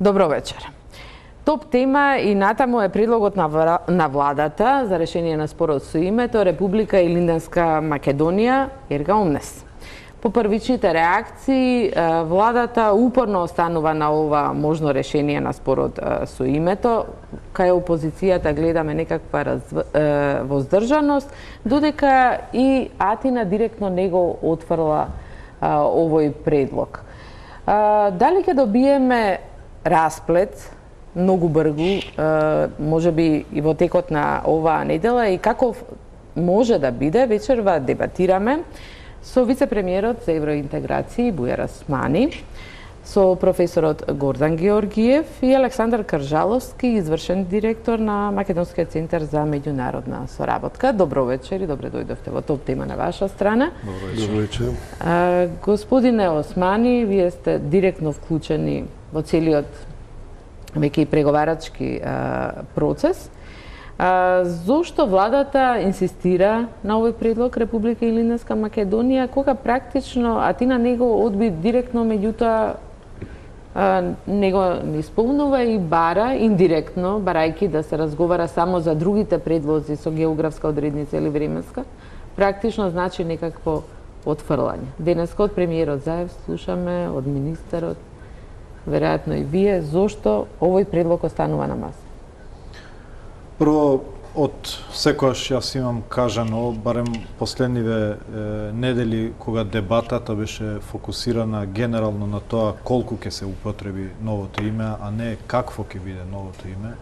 Добро вечер. Топ тема и натаму е предлогот на владата за решение на спорот со името Република Илинденска Македонија, ерга омнес. По првичните реакции, владата упорно останува на ова можно решение на спорот со името. Кај опозицијата гледаме некаква воздржаност, додека и Атина директно него отфрла овој предлог. Дали ќе добиеме расплет многу брзо, можеби и во текот на оваа недела, и каков може да биде, вечерва дебатираме со вице-премиерот за евроинтеграција Бујар Османи, со професорот Гордан Георгиев и Александар Кржаловски, извршен директор на Македонскиот центар за меѓународна соработка. Добро вечер и добре дојдовте во топ тема на ваша страна. Добро вечер. Господине Османи, вие сте директно вклучени во целиот веќе и преговарачки процес. Зошто владата инсистира на овој предлог Република Илинденска Македонија, кога практично Атина него одби директно, меѓутоа него не исполнува и бара индиректно, барајќи да се разговара само за другите предлози со географска одредница или временска, практично значи некакво отфрлање. Денеска од премиерот Заев слушаме, од министерот, веројатно и вие, зошто овој предлог останува на маса? Прво, од секојаш јас имам кажано, барем последниве недели, кога дебатата беше фокусирана генерално на тоа колку ќе се употреби новото име, а не какво ќе биде новото име,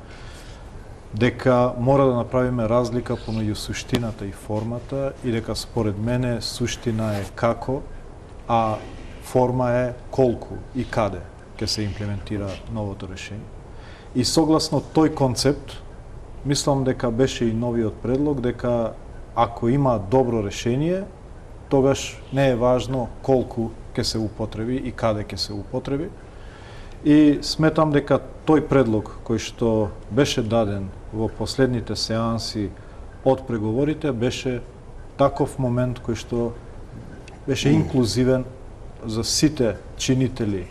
дека мора да направиме разлика помеѓу суштината и формата и дека според мене суштина е како, а форма е колку и каде ќе се имплементира новото решение. И согласно тој концепт, мислам дека беше и новиот предлог, дека ако има добро решение, тогаш не е важно колку ќе се употреби и каде ќе се употреби. И сметам дека тој предлог кој што беше даден во последните сеанси од преговорите беше таков момент кој што беше инклузивен за сите чинители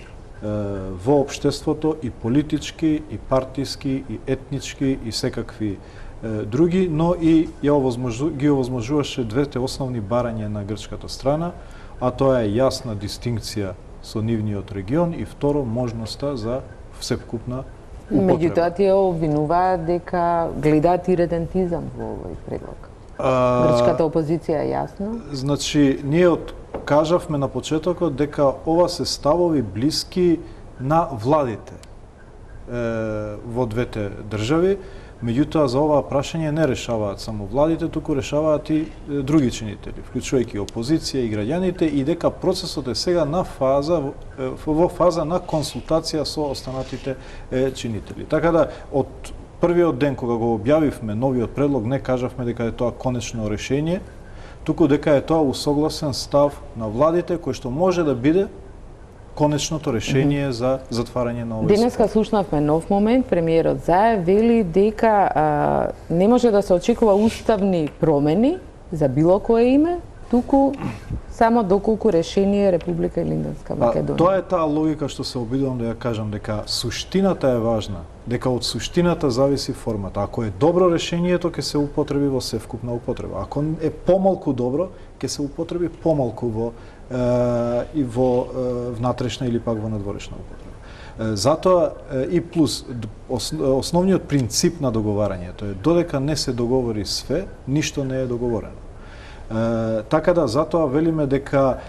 во општеството, и политички, и партиски, и етнички, и секакви други, но и ги овозможуваше двете основни барања на грчката страна, а тоа е јасна дистинкција со нивниот регион и второ, можноста за всепкупна употреба. Меѓутоа, тие обвинуваат дека гледаат и редентизам во овој предлог. Грчката опозиција е јасно? Значи, ние кажавме на почетокот дека ова се ставови блиски на владите во двете држави, меѓутоа за оваа прашање не решаваат само владите, туку решаваат и други чинители, вклучувајќи опозиција и граѓаните, и дека процесот е сега во фаза на консултација со останатите чинители. Така да, од првиот ден кога го објавивме новиот предлог, не кажавме дека е тоа конечно решение, туку дека е тоа усогласен став на владите кој што може да биде конечното решение за затварање на овој. Денеска слушнавме нов момент, премиерот Заев вели дека не може да се очекува уставни промени за било кое име, туку само доколку решение Република Илинденска Македонија. Тоа е таа логика што се обидувам да ја кажам, дека суштината е важна, дека од суштината зависи формата. Ако е добро решението, ќе се употреби во севкупна употреба. Ако е помалку добро, ќе се употреби помалку во внатрешна или пак во надворешна употреба. Затоа и плюс основниот принцип на договарањето е додека не се договори све, ништо не е договорено. Така да, затоа велиме дека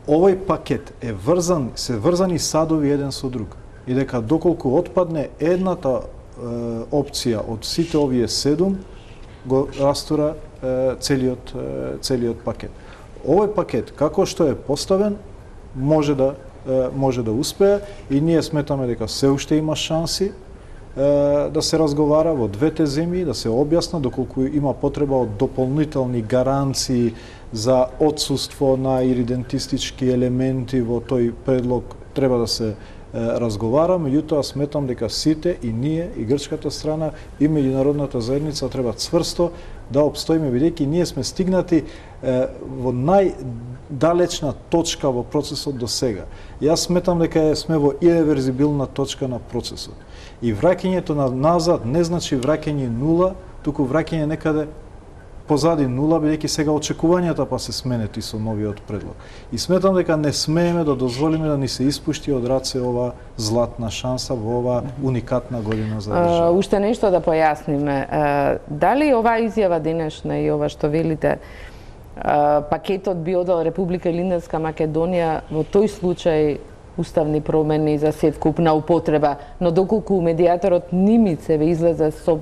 овој пакет е се врзани садови еден со друг. И дека доколку отпадне едната опција од сите овие 7, го растура целиот пакет. Овој пакет, како што е поставен, може да успее, и ние сметаме дека се уште има шанси да се разговара во двете земји, да се објасна доколку има потреба од дополнителни гаранции за отсуство на иридентистички елементи во тој предлог, треба да се разговара, меѓутоа сметам дека сите и ние и грчката страна и меѓународната заедница треба цврсто да обстоиме, бидејќи ние сме стигнати во најдалечна точка во процесот до сега. Јас сметам дека сме во иреверзибилна точка на процесот. И враќањето назад не значи враќање нула, туку враќање некаде позади нула, бидејќи сега очекувањата па се сменети со новиот предлог. И сметам дека не смееме да дозволиме да ни се испушти од раце ова златна шанса во ова уникатна година за држава. Уште нешто да појасниме. Дали оваа изјава денешна и ова што велите, пакетот би одел Република Илинденска Македонија во тој случај уставни промени за севкупна употреба, но доколку медијаторот Нимицеве излезе со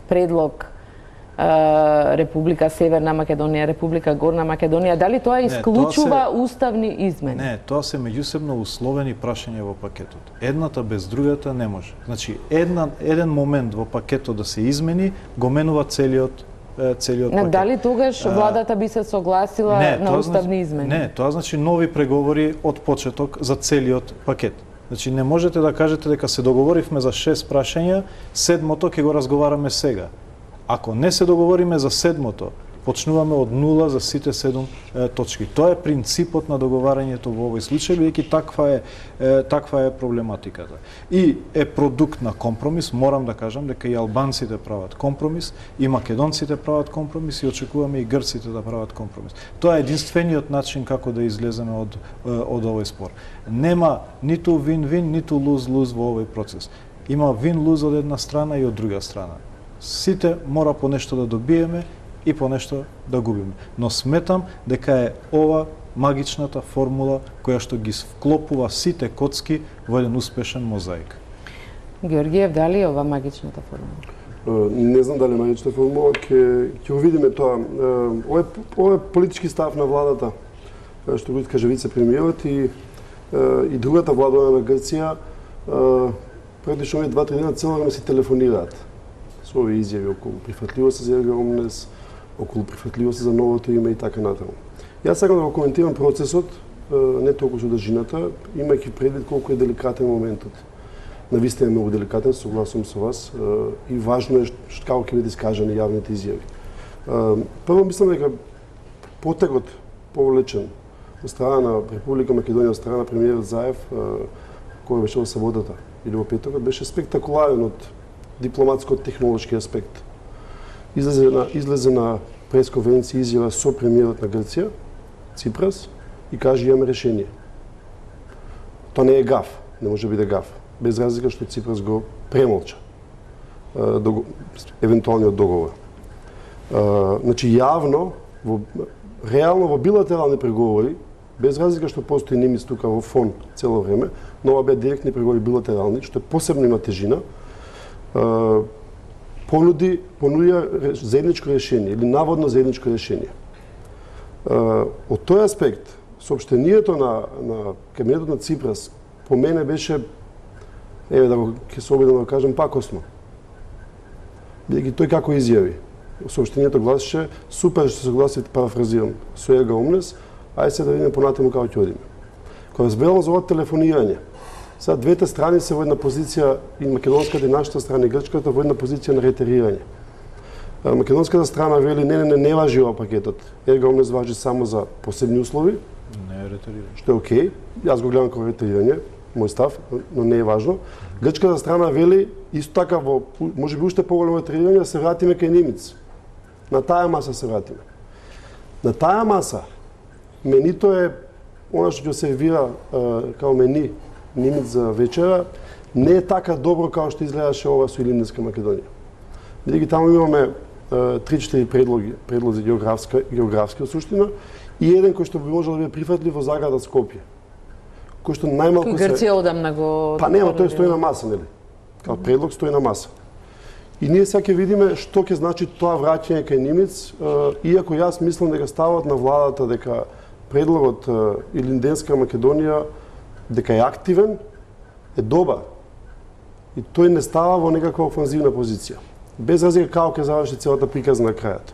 предлог Република Северна Македонија, Република Горна Македонија, дали тоа исклучува уставни измени? Не, тоа се меѓусебно условени прашања во пакетот. Едната без другата не може. Значи, еден момент во пакетот да се измени, го менува целиот пакет. Дали тогаш владата би се согласила на уставни измени? Не, тоа значи нови преговори од почеток за целиот пакет. Значи, не можете да кажете дека се договоривме за 6 прашања, седмото ќе го разговараме сега. Ако не се договориме за седмото, почнуваме од нула за сите 7 точки. Тоа е принципот на договарањето во овој случај, бидејќи таква е проблематиката. И е продукт на компромис, морам да кажам дека и албанците прават компромис, и македонците прават компромис, и очекуваме и грците да прават компромис. Тоа е единствениот начин како да излеземе од овој спор. Нема ниту вин-вин, ниту луз-луз во овој процес. Има вин-луз од една страна и од друга страна. Сите мора по нешто да добиеме и по нешто да губиме. Но сметам дека е ова магичната формула која што ги вклопува сите коцки во еден успешен мозаик. Георгиев, дали е ова магичната формула? Не знам дали е магичната формула, ќе увидиме тоа. Ова е политички став на владата, што го каже вице-премиерот и другата влада на Грција, практично овие 2-3 дена цело време си телефонираат со овие изјави околу прифатливост за Ерга Омнес, околу прифатливост за новото име и така натаму. Јас сакам да го коментирам процесот, не толку содржината, имајќи предвид колку е деликатен моментот. Навистина е многу деликатен, согласувам со вас, и важно е како ќе биде искажани јавните изјави. Прво мислам дека потегот повлечен од страна на Република Македонија, од страна на премиерот Заев, кој беше во саботата или во петокот, беше спектакуларен од дипломатско-технолошки аспект. Излезе на пресконференција изјава со премиерот на Грција, Ципрас, и каже имаме решение. Тоа не е гаф, не може да биде гаф, без разлика што Ципрас го премолча евентуалниот договор. Значи јавно, реално во билатерални преговори, без разлика што постои Нимиц тука во фон цело време, но ова беа директни преговори билатерални, што посебно има тежина, понудија заедничко решение или наводно заедничко решение. Од тој аспект, соопштението на кабинетот на Ципрас по мене беше, ќе се обидам да кажем, пакосно. Бидејќи тој како изјави. Сообщението гласеше, супер што се согласите, парафразирам, со Ерга Омнес, ајде се да видиме понатаму како ќе одиме. Кога разберам за ова телефонирање, сега двете страни се во една позиција, и македонската и нашата страна, и грчката, во една позиција на ретерирање. Македонската страна вели, не важи ова пакетот. Ерга Омнес важи само за посебни услови. Не е ретерирање. Што е окей. Јас го гледам како ретерирање, мој став, но не е важно. Грчката страна вели, исто така, може би уште поголемо ретерирање, се вратиме кај Нимиц. На таа маса се вратиме. На таа маса, менито е, она што ќе сервира као мени Нимиц за вечера, не е така добро како што изгледаше ова со Илинденска Македонија. Бидејќи таму имаме 3-4 предлози географски суштина и еден кој што би можел да биде прифатлив во заграда Скопје. Кој што најмалку се... Грција одамна го... Па нема, тој стои на маса, нели? Као предлог стои на маса. И ние сега ќе видиме што ќе значи тоа враќање кај Нимиц, иако јас мислам дека ставот на владата дека предлогот Илинденска Македонија дека е активен, е добар. И тој не става во некаква офанзивна позиција. Без разлика како ќе заврши целата приказна на крајот.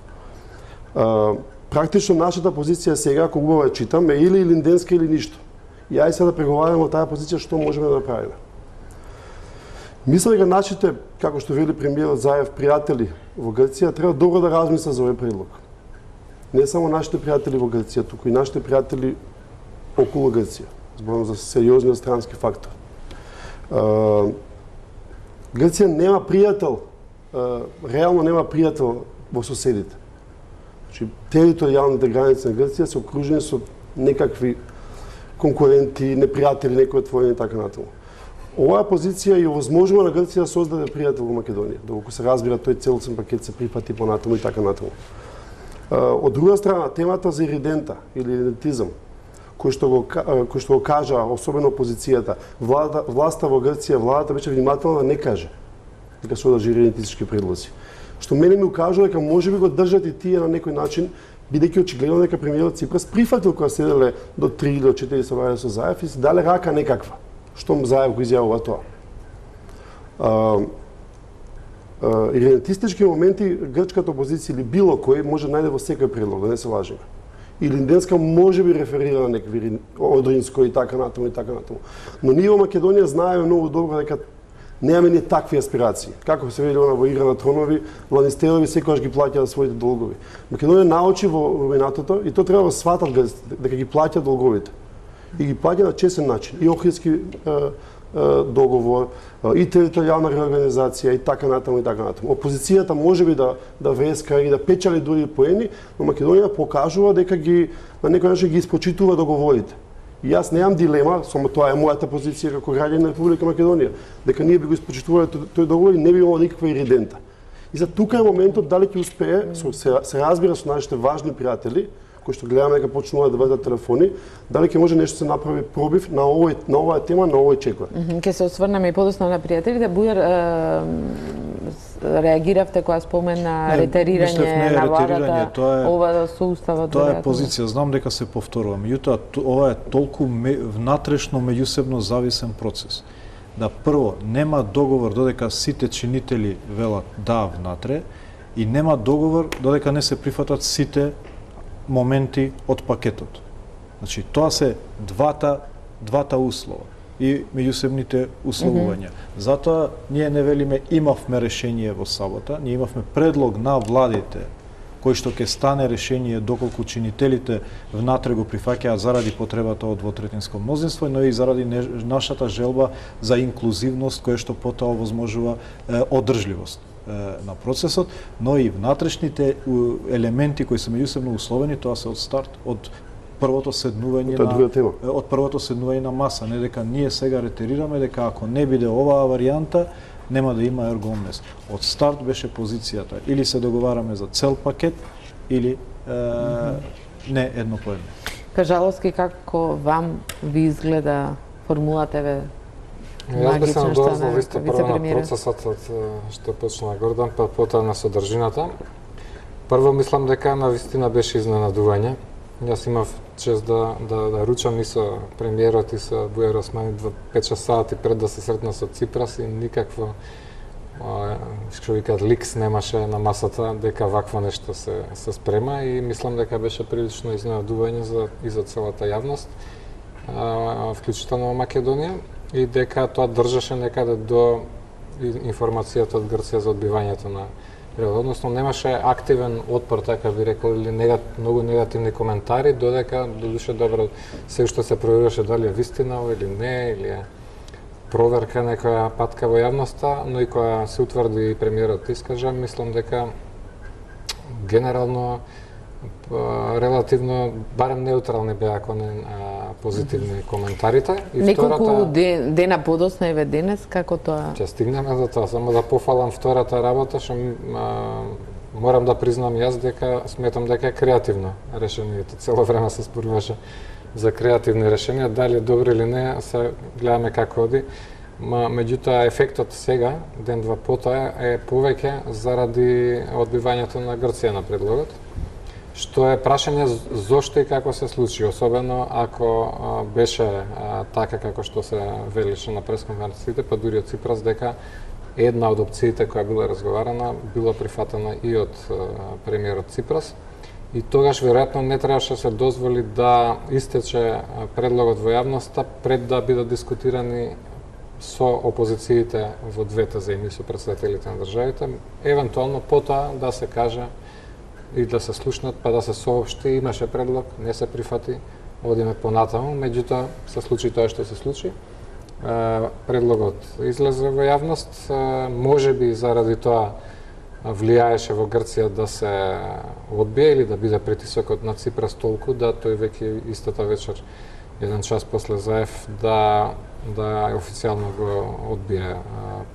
Практично нашата позиција сега, ако убаво ја читам, е или Илинденска или ништо. И ајде сега да преговараме во таа позиција што можеме да направиме. Мислам дека нашите, како што вели премиерот Заев, пријатели во Грција треба добро да размислат за овој предлог. Не само нашите пријатели во Грција, туку и нашите пријатели околу Грција. Зборам за сериозниот странски фактор. Грција нема пријател, реално нема пријател во соседите. Значи, територијалните граници на Грција се окружени со некакви конкуренти, непријатели, некои отворени и така натаму. Оваа позиција ја овозможува на Грција да создаде пријател во Македонија, доколку се разбира тој целосен пакет се прифати понатаму и така натаму. Од друга страна, темата за иридента или идентизам, кој што го кажа, особено опозицијата, власта во Грција, владата беше внимателна да не каже дека содржи идентистички предлози. Што мене ми укажува дека можеби го држат и тие на некој начин, бидејќи очигледно дека премиерот Ципрас прифатил кога седеле до 3 или до 4 собрања со Заев и се дале рака некаква. Штом Заев го изјавува тоа. Идентистички моменти грчката опозиција или било кој може најде во секој предлог, да не се лажеме. Или денеска може би реферира на некакви Одринско и така натаму и така натаму. Но ние во Македонија знаеме многу добро дека немаме ни такви аспирации. Како се вели она во Игра на тронови, Ланистерови секогаш ги плаќаат своите долгови. Македонија научи во минатото и тоа треба да сватат дека ги плаќа долговите. И ги плаќа на честен начин. И Охридски договор, и територијална реорганизација и така натаму и така натаму. Опозицијата можеби да вреска и да печали дури поени, но Македонија покажува дека ги на некој начин ги испочитува договорите. И јас немам дилема, само тоа е мојата позиција како граѓанин на Република Македонија, дека ние би го испочитувале тој договор и не би имало никаква иридента. И за тука е моментот дали ќе успее, се разбира со нашите важни пријатели, кои што гледаме дека почнуваат да вртат телефони, дали ќе може нешто се направи пробив на оваа тема, на овој чекор. Ќе се осврнеме и подоцна на пријателите. Бујар, реагиравте кога спомена ретерирање на владата, ова со уставот. Тоа е позиција, знам дека се повторува. Меѓутоа, ова е толку внатрешно меѓусебно зависен процес. Да прво, нема договор додека сите чинители велат да внатре и нема договор додека не се прифатат сите моменти од пакетот. Значи, тоа се двата услова и меѓусебните условувања. Затоа ние не велиме имавме решение во сабота, ние имавме предлог на владите кој што ќе стане решение доколку чинителите внатре го прифаќаат заради потребата од двотретинско мнозинство, но и заради нашата желба за инклузивност која што потоа овозможува одржливост на процесот, но и внатрешните елементи кои се меѓусебно условени, тоа се од старт, од првото седнување на маса, не дека ние сега ретерираме дека ако не биде оваа варијанта, нема да има ергомнес. Од старт беше позицијата или се договараме за цел пакет или не едно по едно. Кажаловски, како вам ви изгледа формулата Јас би се надозвол исто прво на процесот што почна Гордан, па потоа на содржината. Прво мислам дека навистина беше изненадување. Јас имав чест да ручам и со премиерот и со Бујар Османи 5-6 сати пред да се сретна со Ципрас и никакво што викаат ликс немаше на масата дека вакво нешто се спрема и мислам дека беше прилично изненадување и за целата јавност, вклучително во Македонија, и дека тоа држеше некаде до информацијата од Грција за одбивањето на превод, односно немаше активен отпор, така би рекол, или многу негативни коментари, додека додуше добро се уште се проверуваше дали е вистина или не, или е проверка некоја патка во јавноста, но и кога се утврди премиерот искажа, мислам дека генерално релативно барем неутрални беа, ако не позитивни коментарите. И неколку дена подоцна еве денес, како тоа? Ќе стигнеме до тоа, само да пофалам втората работа, што морам да признам јас дека сметам дека е креативно решението. Цело време се споруваше за креативни решенија, дали добри или не, се гледаме како оди. Меѓутоа ефектот сега, ден-два потоа, е повеќе заради одбивањето на Грција на предлогот, што е прашање зошто и како се случи, особено ако беше така како што се велеше на пресконференциите, па дури од Ципрас, дека една од опциите која била разговарана, била прифатена и од премиерот Ципрас. И тогаш, веројатно, не требаше да се дозволи да истече предлогот во јавноста пред да бидат дискутирани со опозициите во двете земји, со претставителите на државите, евентуално потоа да се каже и да се слушнат, па да се соопшти, имаше предлог, не се прифати, одиме понатаму, меѓутоа се случи тоа што се случи. Предлогот излезе во јавност, можеби заради тоа влијаеше во Грција да се одбие или да биде притисокот на Ципрас толку да тој веќе истата вечер, еден час после Заев, да официјално го одбие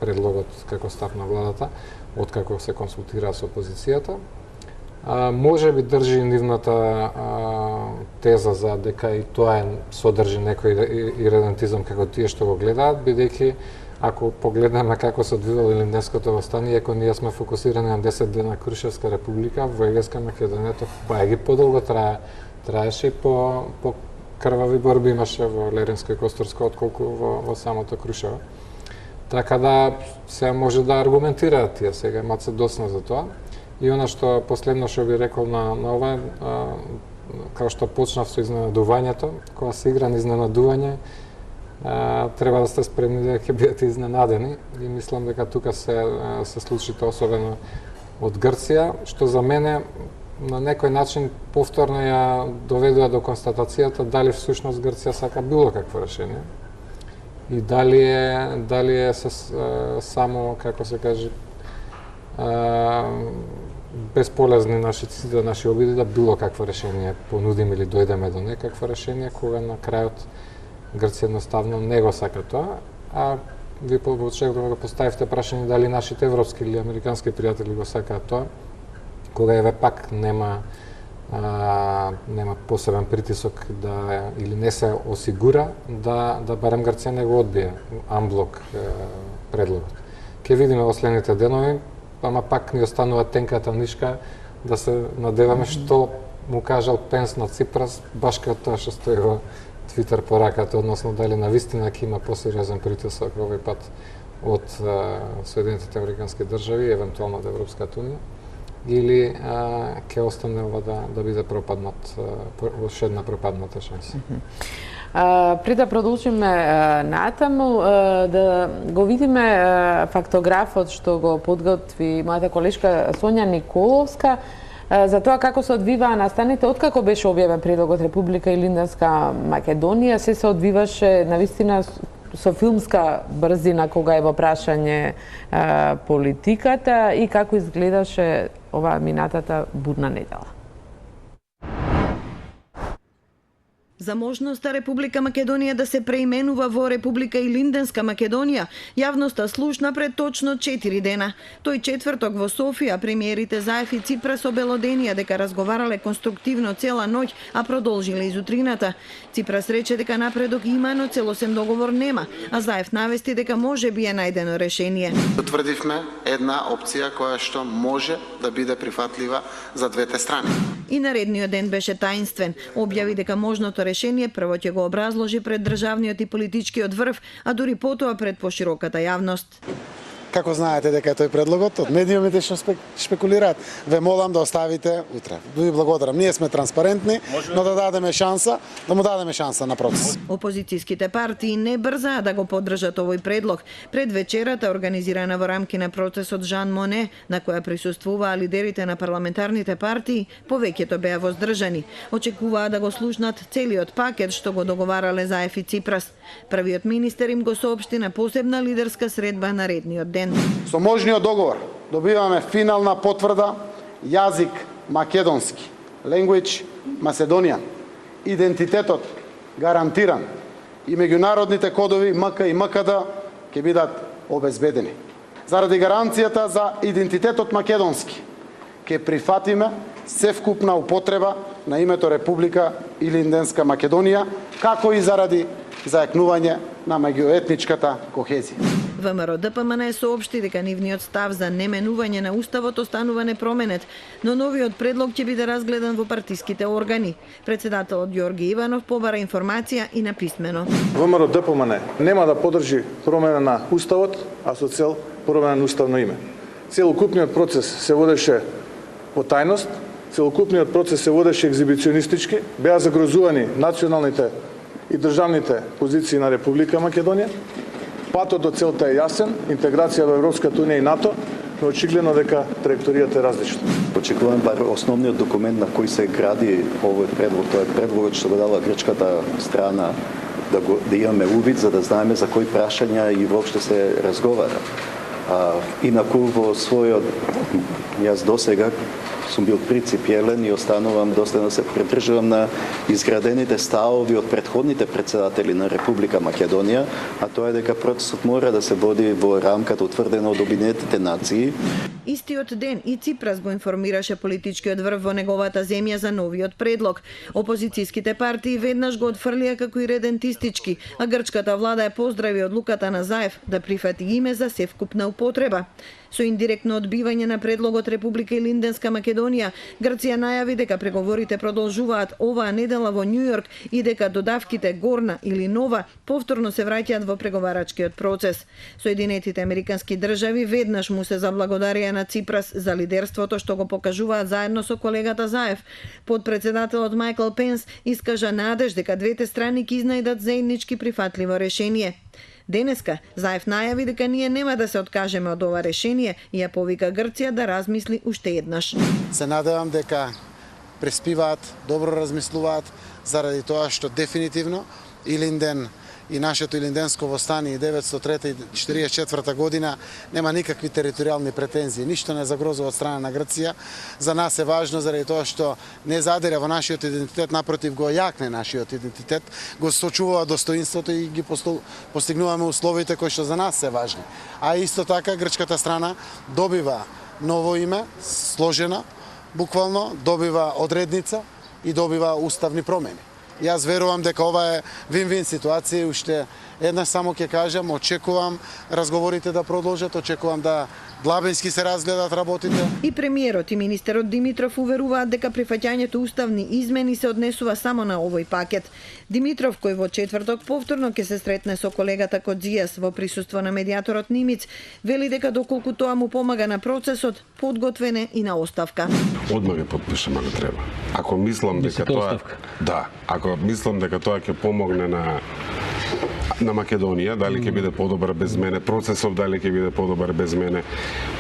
предлогот како став на владата, откако се консултира со опозицијата. Може би држи нивната теза за дека и тоа содржи некој иредентизам како тие што го гледаат, бидејќи ако погледнеме како се одвивало Илинденското востание, ако ние сме фокусирани на 10 дена Крушевска република, во Егејска Македонија тоа ги подолго траеше и по крвави борби имаше во Леринско и Костурско отколку во самото Крушево. Така да се може да аргументираат тие сега, имаат се доцна за тоа. И она што последно што би рекол на ова, како што почнав со изненадувањето, кога се игра на изненадување, треба да сте спремни дека ќе бидете изненадени и мислам дека тука се случи тоа особено од Грција, што за мене на некој начин повторно ја доведува до констатацијата дали всушност Грција сака било какво решение и дали е само, како се каже, бесполезни наши обиди да било какво решение понудим или дојдеме до некакво решение, кога на крајот Грција едноставно не го сака тоа, а ви почекувате да поставивте прашање дали нашите европски или американски пријатели го сакаат тоа, кога еве пак нема посебен притисок или не се осигура да барем Грција не го одбие амблок предлогот. Ке видиме во следните денови, ама пак ни останува тенката нишка да се надеваме што му кажал Пенс на Ципрас, баш како тоа што стои во Твитер пораката, односно дали навистина ќе има посериозен притисок овој пат од Соединетите Американски држави, евентуално од Европската унија, или ќе остане ова да биде пропаднат, уште една пропадната шанса. Пред да продолжиме натаму, да го видиме фактографот што го подготви мојата колешка Сонја Николовска за тоа како се одвиваа настаните, откако беше објавен предлогот Република Илинденска Македонија, се одвиваше навистина со филмска брзина кога е во прашање политиката и како изгледаше оваа минатата будна недела. За можноста Република Македонија да се преименува во Република Илинденска Македонија, јавноста слушна пред точно 4 дена. Тој четврток во Софија премиерите Заев и Ципрас обелоденија дека разговарале конструктивно цела ноќ, а продолжиле и зутрината. Ципрас рече дека напредок има, но целосен договор нема, а Заев навести дека може би е најдено решение. Утврдивме една опција која што може да биде прифатлива за двете страни. И наредниот ден беше таинствен. Објави дека можното решение прво ќе го образложи пред државниот и политичкиот врв, а дури потоа пред пошироката јавност. Како знаете дека е тој предлогот, од медиумите што шпекулираат, ве молам да оставите утре. Ви благодарам. Ние сме транспарентни, но да дадеме шанса, да му дадеме шанса на процес. Опозицијските партии не брзаа да го поддржат овој предлог. Пред вечерата, организирана во рамки на процесот Жан Моне, на која присуствуваа лидерите на парламентарните партии, повеќето беа воздржани. Очекуваа да го слушнат целиот пакет што го договарале Заев и Ципрас. Првиот министер им го соопшти на посебна лидерска средба наредниот ден. Со можниот договор добиваме финална потврда јазик македонски, language Macedonian, идентитетот гарантиран и меѓународните кодови МК и МКД ќе бидат обезбедени. Заради гаранцијата за идентитетот македонски, ќе прифатиме севкупна употреба на името Република Илинденска Македонија, како и заради зајакнување на меѓуетничката кохезија. ВМРО ДПМН соопшти дека нивниот став за неменување на уставот останува непроменет, но новиот предлог ќе биде разгледан во партиските органи. Председателот Ѓорги Иванов побара информација и на писмено. ВМРО ДПМН нема да поддржи промена на уставот, а со цел промена на уставно име. Целокупниот процес се водеше во тајност, целокупниот процес се водеше екзибиционистички, беа загрозувани националните и државните позиции на Република Македонија Патот до целта е јасен, интеграција во Европската унија и НАТО, но очигледно дека траекторијата е различна. Очекувам бар основниот документ на кој се гради овој предлог, тоа е предлогот што го дала грчката страна, да имаме увид за да знаеме за кои прашања и воопшто се разговара. Инаку во својот, јас досега сум бил принципиелен и останувам доследно се придржувам на изградените ставови од претходните председатели на Република Македонија, а тоа е дека процесот мора да се води во рамката утврдена од Обединетите нации. Истиот ден и Ципрас го информираше политичкиот врв во неговата земја за новиот предлог. Опозицијските партии веднаш го отфрлија како иредентистички, а грчката влада ја поздрави одлуката на Заев да прифати име за севкупна употреба. Со индиректно одбивање на предлогот Република Илинденска Македонија, Грција најави дека преговорите продолжуваат оваа недела во Њујорк и дека додавките горна или нова повторно се враќаат во преговарачкиот процес. Соединетите американски држави веднаш му се заблагодарија на Ципрас за лидерството што го покажуваат заедно со колегата Заев. Подпредседателот Майкл Пенс искажа надеж дека двете страни ќе изнајдат заеднички прифатливо решение. Денеска Заев најави дека ние нема да се откажеме од ова решение и ја повика Грција да размисли уште еднаш. Се надевам дека преспиваат, добро размислуваат, заради тоа што дефинитивно Илинден и нашето Илинденско востание 1944 година нема никакви територијални претензии, ништо не загрозува од страна на Грција. За нас е важно заради тоа што не задира во нашиот идентитет, напротив го јакне нашиот идентитет, го сочувува достоинството и ги постигнуваме условите кои што за нас се важни. А исто така грчката страна добива ново име, сложена, буквално добива одредница и добива уставни промени. Јас верувам дека ова е вин-вин ситуација и уште еднаш само ќе кажам, очекувам разговорите да продолжат, очекувам да длабенски се разгледат работите. И премиерот и министерот Димитров уверуваат дека прифаќањето уставни измени се однесува само на овој пакет. Димитров, кој во четврток повторно ќе се сретне со колегата Кодзијас во присуство на медијаторот Нимиц, вели дека доколку тоа му помага на процесот, подготвен е и на оставка. Одма ќе потпишам ако треба. Ако мислам дека тоа ако мислам дека тоа ќе помогне на Македонија, дали ќе биде подобар без мене, процесот дали ќе биде подобар без мене.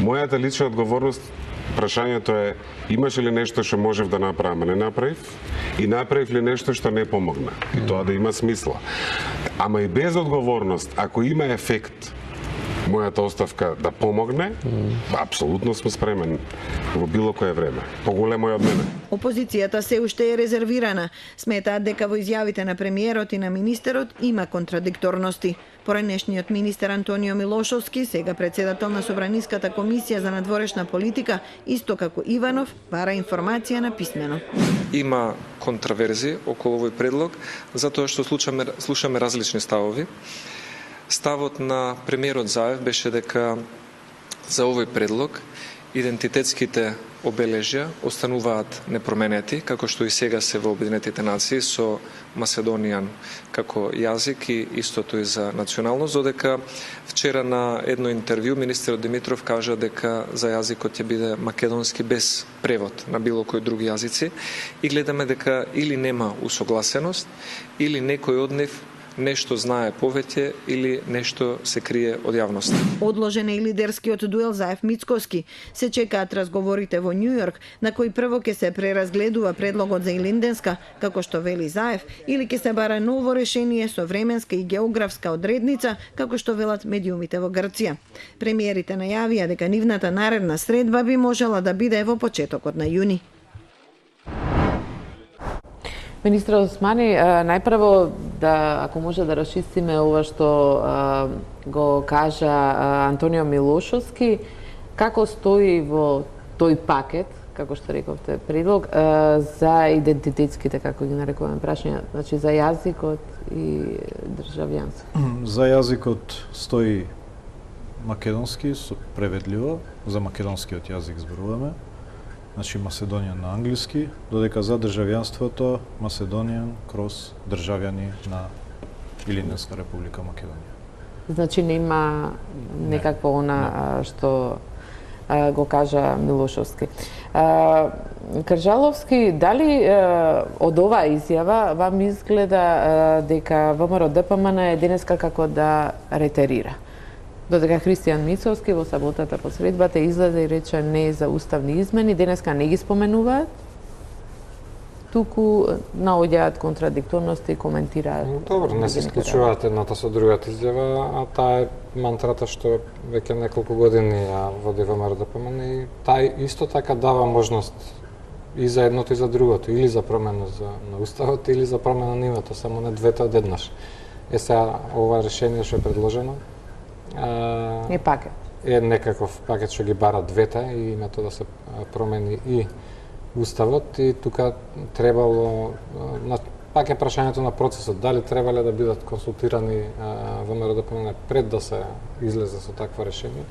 Мојата лична одговорност, прашањето е, имаше ли нешто што можев да направам, не направив, и направив ли нешто што не помогна. И тоа да има смисла. Ама и без одговорност, ако има ефект, мојата оставка да помогне, апсолутно сме спремен во било кое време. Поголемо е од мене. Опозицијата се уште е резервирана. Сметаат дека во изјавите на премиерот и на министерот има контрадикторности. Поранешниот министер Антонио Милошовски, сега председател на Собраниската комисија за надворешна политика, исто како Иванов, бара информација на писмено. Има контраверзија околу овој предлог, затоа што слушаме различни ставови. Ставот на премиерот Заев беше дека за овој предлог идентитетските обележја остануваат непроменети, како што и сега се во Обединетите нации со Macedonian како јазик и истото и за националност, додека вчера на едно интервју министерот Димитров кажа дека за јазикот ќе биде македонски без превод на било кои други јазици и гледаме дека или нема усогласеност или некој од нив нешто знае повеќе или нешто се крие од јавност. Одложен е и лидерскиот дуел Заев-Мицкоски. Се чекаат разговорите во Њујорк, на кои прво ќе се преразгледува предлогот за Илинденска, како што вели Заев, или ќе се бара ново решение со временска и географска одредница, како што велат медиумите во Грција. Премиерите најавија дека нивната наредна средба би можела да биде во почетокот на јуни. Министр Османи, најпрво ако може да расчистиме ова што го кажа Антонио Милошовски, како стои во тој пакет, како што рековте, предлог за идентитетските, како ги нарекуваме, прашања, значи за јазикот и државјанство. За јазикот стои македонски, преведливо, за македонскиот јазик зборуваме. Значи Macedonian на англиски, додека за државјанството Macedonian кроз државјани на Илинденска република Македонија. Значи нема некакво она што го кажа Милошовски. Кржаловски, дали од оваа изјава вам изгледа дека ВМРО ДПМН е денеска како да ретерира? Додека Христијан Мицовски во саботата по средбата излезе и рече не за уставни измени, денеска не ги споменуваат, туку наоѓаат контрадикторности и коментираат. Добро, не се исклучуваат едната со другата изјава, а таа е мантрата што веќе неколку години ја води ВМРО ДПМН и таа исто така дава можност и за едното и за другото, или за промена на уставот, или за промена на името, само не двете одеднаш. Сега ова решение што е предложено е пакет. Е некаков пакет што ги бара двете и името да се промени и уставот и тука требало пак е прашањето на процесот, дали требале да бидат консултирани ВМРО ДПМН пред да се излезе со такво решение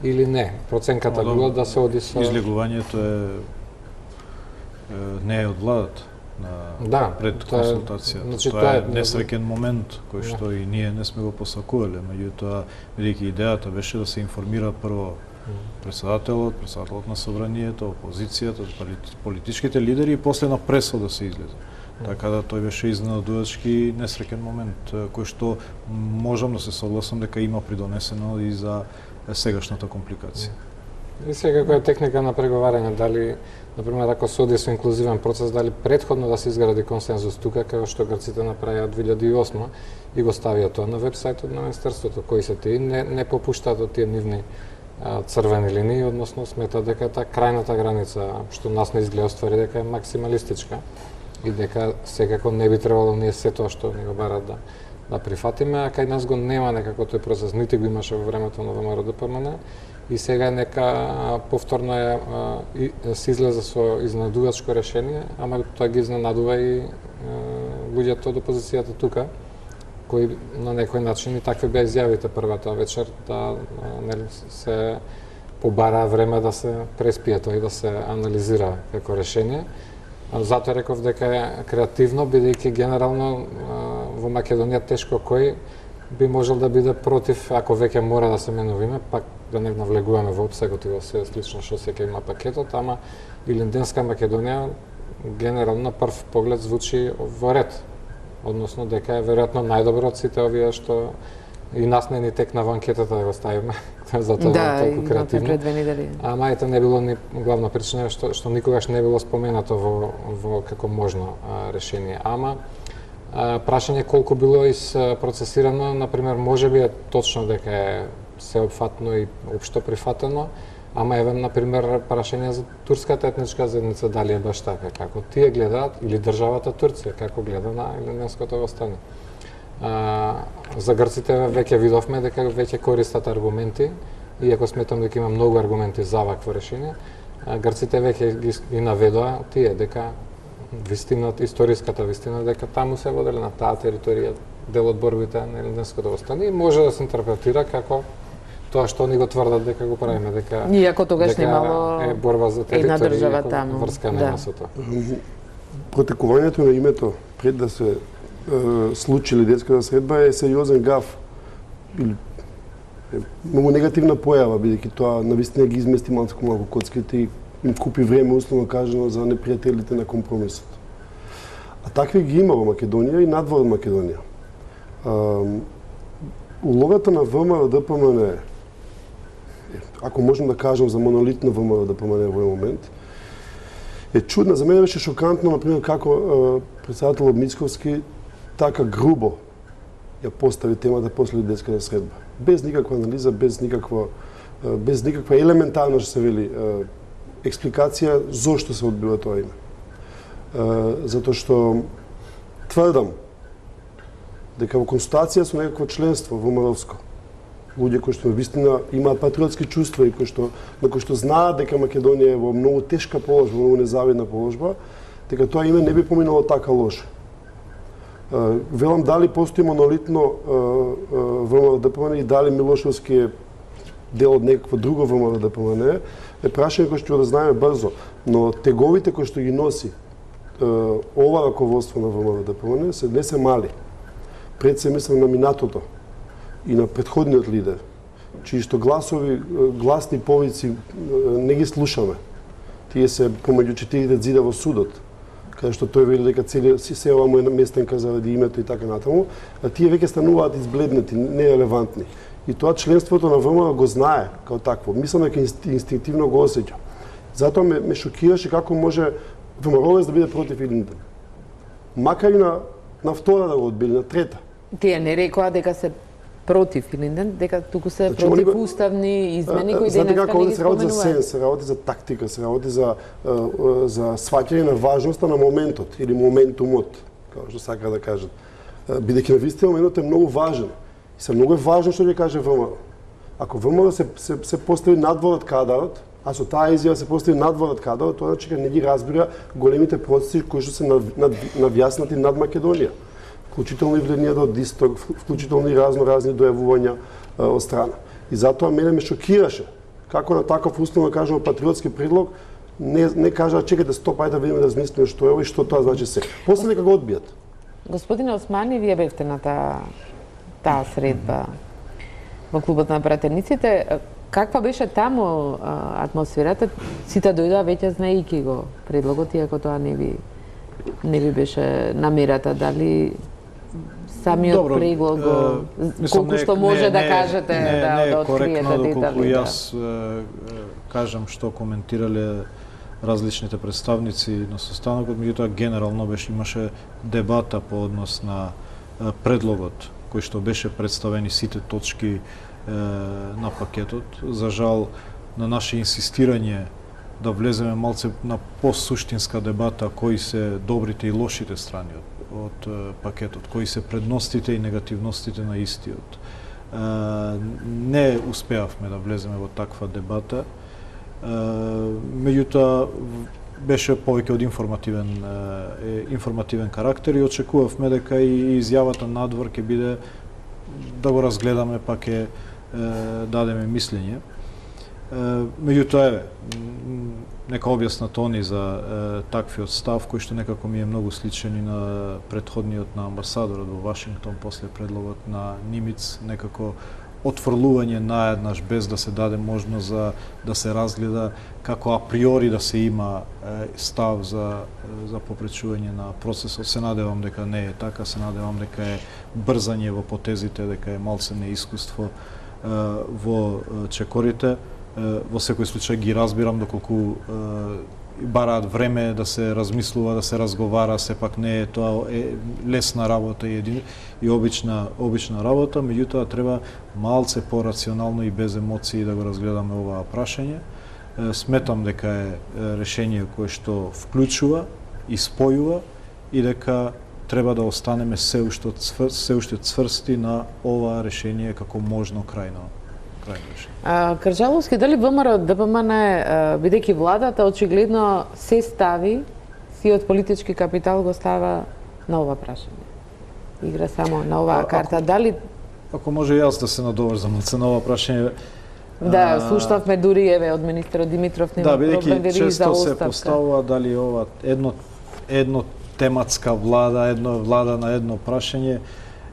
или не. Проценката била да се оди со излегувањето не е од владата пред консултација. Значи, тоа е несреќен момент кој што и ние не сме го посакувале, меѓутоа бидејќи идејата беше да се информира прво председателот на собранието, опозицијата, политичките лидери и после на пресо да се излезе. Така да тој беше изненадувачки несреќен момент кој што можам да се согласам дека има придонесено и за сегашната компликација. И сега која е техника на преговарање, дали например ако се оди со инклузивен процес, дали претходно да се изгради консензус тука како што грците направија 2008 и го ставија тоа на вебсајтот на министерството, кои се тие не попуштаат од тие нивни црвени линии, односно смета дека таа крајната граница што нас не изгледа оствари дека е максималистичка и дека секако не би требало ние се тоа што ни го барат да прифатиме, а кај нас го нема некако тој процес, нити го имаше во времето на ВМРО ДПМН и сега нека повторно се излезе со изненадувачко решение, ама тоа ги изненадува и луѓето од опозицијата тука, кои на некој начин и такви беа изјавите првата вечер, да се побара време да се преспие тоа и да се анализира како решение. Затоа реков дека е креативно, бидејќи генерално во Македонија тешко кој би можел да биде против, ако веќе мора да се менува име, пак да не навлегуваме во опсегот и во се слично што сека има пакетот, ама Илинденска Македонија генерално на прв поглед звучи во ред. Односно дека е веројатно најдобро од сите овие што и нас не ни текна во анкетата да го ставиме, затоа е толку креативно. Ама ете не било ни главна причина што никогаш не било споменато во како можно решение. Ама прашање колку било процесирано, например, можеби е точно дека е сеопфатно и општо прифатено, ама еве, например, прашање за турската етничка заедница, дали е баш така, како тие гледаат, или државата Турција, како гледа на Илинденското востание. За грците веќе видовме дека веќе користат аргументи, иако сметам дека има многу аргументи за вакво решение, грците веќе ги наведоа тие дека вистината, историската вистина, дека таму се воделе на таа територија дел од борбите на Илинденското востание и може да се интерпретира како тоа што ни го тврдат дека го правиме, дека иако тогаш немало е борба за територија и таму. Врска нема со тоа. Протекувањето на името пред да се случи детската средба е сериозен гаф. Многу негативна појава, бидејќи тоа навистина ги измести малку коцките и им купи време, условно кажано, за непријателите на компромисот. А такви ги има во Македонија и надвор од Македонија. Улогата на ВМРО ДПМН, ако можем да кажем за монолитна ВМРО ДПМН во овој момент, е чудна. За мене беше шокантно, например, како председателот Мицковски така грубо ја постави темата после детската средба. Без никаква анализа, без никаква елементарно што се вели експликација зошто се одбива тоа име. Затоа што тврдам дека во консултација со некакво членство во ВМРО-ско, луѓе кои што вистина имаат патриотски чувства и кои што знаат дека Македонија е во многу тешка положба, многу незавидна положба, дека тоа име не би поминало така лошо. Велам дали постои монолитно ВМРО ДПМН и дали Милошовски е дел од некакво друго ВМРО ДПМН, е прашање кој што да знаеме брзо, но теговите кои што ги носи ова раководство на ВМРО ДПМН не се мали. Пред се мислам на минатото и на претходниот лидер чии што гласни повици не ги слушаме. Тие се помеѓу четирите зида во судот, каде што тој вели дека се ова му е местенка заради името и така натаму, а тие веќе стануваат избледнати, нерелевантни. И тоа членството на ВМРО го знае како такво. Мислам дека инстинктивно го осеќа. Затоа ме шокираше како може ВМРО да биде против Илинден. Макар и на втора да го одбили, на трета. Тие не рекоа дека се против Илинден, дека туку се против уставни измени кои денеска не ги се работи за споменуваат. сенс, се работи за тактика, се работи за сваќање на важноста на моментот или моментумот, како што сака да кажат. Бидејќи навистина моментот е многу важен. И се многу е важно што ќе каже ВМРО. Ако ВМРО се постави надвор од кадарот, а со таа изјава се постави надвор од кадарот, тоа значи не ги разбира големите процеси кои што се навјаснати над Македонија. Вклучително и влијанието од исток, вклучително и разни дојавувања од страна. И затоа мене ме шокираше како на таков условно кажано патриотски предлог не кажа чекајте стоп, ајде да видиме да размислиме што е ова и што тоа значи се. После нека го одбијат. Господине Османи, вие бевте на таа средба во клубот на пратениците. Каква беше таму атмосферата? Сите дојдоа веќе знаејќи го предлогот, иако тоа не ви беше намерата. Дали самиот предлог колку што може да кажете, да откриете детали? Доколку јас кажам што коментирале различните представници на состанокот, меѓутоа генерално имаше дебата по однос на предлогот кој што беше представен и сите точки на пакетот. За жал, на наше инсистирање да влеземе малце на посуштинска дебата кои се добрите и лошите страни од пакетот, кои се предностите и негативностите на истиот. Не успеавме да влеземе во таква дебата, меѓутоа беше повеќе од информативен карактер и очекувавме дека и изјавата надвор ќе биде да го разгледаме, па ќе дадеме мислење. Меѓутоа, нека објаснат они за таквиот став, кој што некако ми е многу сличен и на претходниот на амбасадорот во Вашингтон после предлогот на Нимиц, некако отфрлување наеднаш без да се даде можност за да се разгледа како априори да се има став за попречување на процесот. Се надевам дека не е така, се надевам дека е брзање во потезите, дека е малце неискуство во чекорите. Во секој случај ги разбирам доколку бараат време да се размислува, да се разговара, сепак не е тоа лесна работа и обична работа, меѓутоа треба малце порационално и без емоции да го разгледаме оваа прашање. Сметам дека е решение кое што вклучува и спојува и дека треба да останеме се уште цврсти на оваа решение како можно крајно решение. Крджаловски, дали ВМРО ДПМН, бидејќи владата очигледно се стави, сиот политички капитал го става на ова прашање? Игра само на оваа карта. Дали... Ако може јас да се надоврзам на ова прашање. Да, слушнавме дури од министерот Димитров нема проблем вели за често оставка. се поставува дали ова едно тематска влада, едно влада на едно прашање.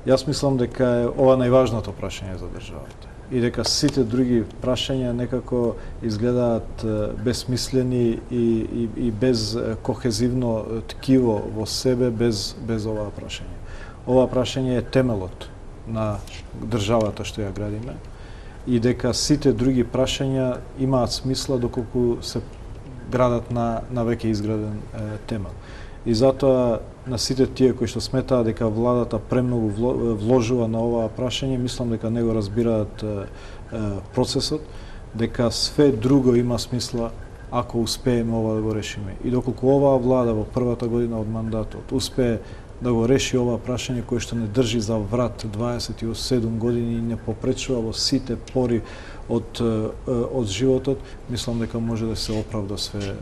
Јас мислам дека е ова најважното прашање за државата. И дека сите други прашања некако изгледаат безсмислени и без кохезивно ткиво во себе без оваа прашање. Ова прашање е темелот на државата што ја градиме и дека сите други прашања имаат смисла доколку се градат на веќе изграден темел. И затоа на сите тие кои што сметаат дека владата премногу вложува на оваа прашање, мислам дека не го разбираат процесот, дека све друго има смисла ако успееме ова да го решиме. И доколку оваа влада во првата година од мандатот успее да го реши ова прашање кое што не држи за врат 27 години и не попречува во сите пори од животот, мислам дека може да се оправда све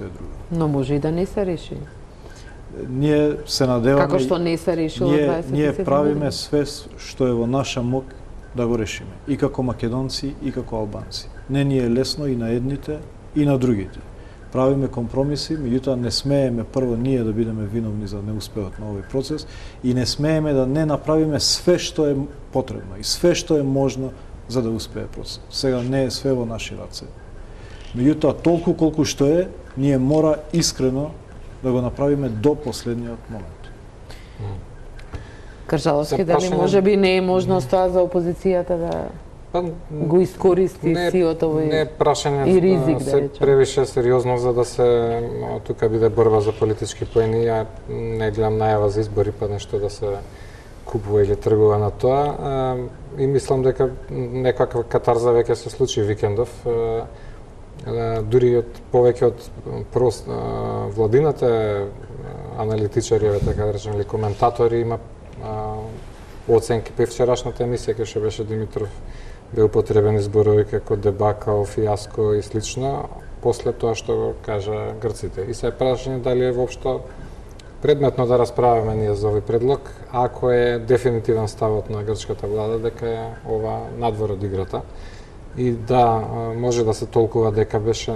друго. Но може и да не се реши. Ние се надеваме. Како што не се решило 27 години? Ние правиме све што е во наша мок да го решиме. И како македонци, и како албанци. Не ни е лесно и на едните, и на другите. Правиме компромиси, меѓутоа не смееме прво ние да бидеме виновни за неуспеот на овој процес и не смееме да не направиме све што е потребно и све што е можно за да успее процес. Сега не е све во наши раце. Меѓутоа, толку колку што е, ние мора искрено да го направиме до последниот момент. Кршаловски, дали може би не е можност тоа за опозицијата да го искористи сиот овој и ризик, да речем? Превише сериозно за да се тука биде борба за политички поени, ја не гледам најава за избори, па нешто да се купува или тргува на тоа. И мислам дека некаква катарза веќе се случи викендов. Дури повеќе од владината аналитичари, така да речем, или коментатори има оценки по вчерашната емисија кај што беше Димитров бе употребени зборови како дебакал, фијаско и слично после тоа што го кажа грците. И се прашање дали е воопшто предметно да расправаме ние за овој предлог, ако е дефинитивен ставот на грчката влада дека е ова надвор од играта. И да, може да се толкува дека беше,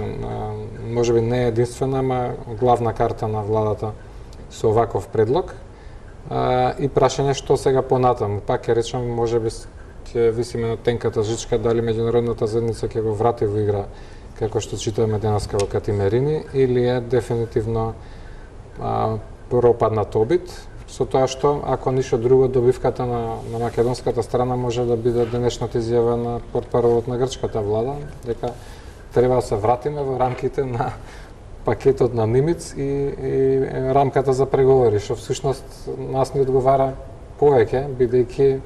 може би не единствена, ама главна карта на владата со оваков предлог. И прашање што сега понатаму. Пак ќе речам, може би ќе висиме на тенката жичка дали меѓународната заедница ќе го врати во игра како што читаме денеска во Катимерини или е дефинитивно пропаднат обид, со тоа што, ако ништо друго, добивката на македонската страна може да биде денешната изјава на портпаролот на грчката влада, дека треба да се вратиме во рамките на пакетот на Нимиц и рамката за преговори, што всушност нас не одговара повеќе, бидејќи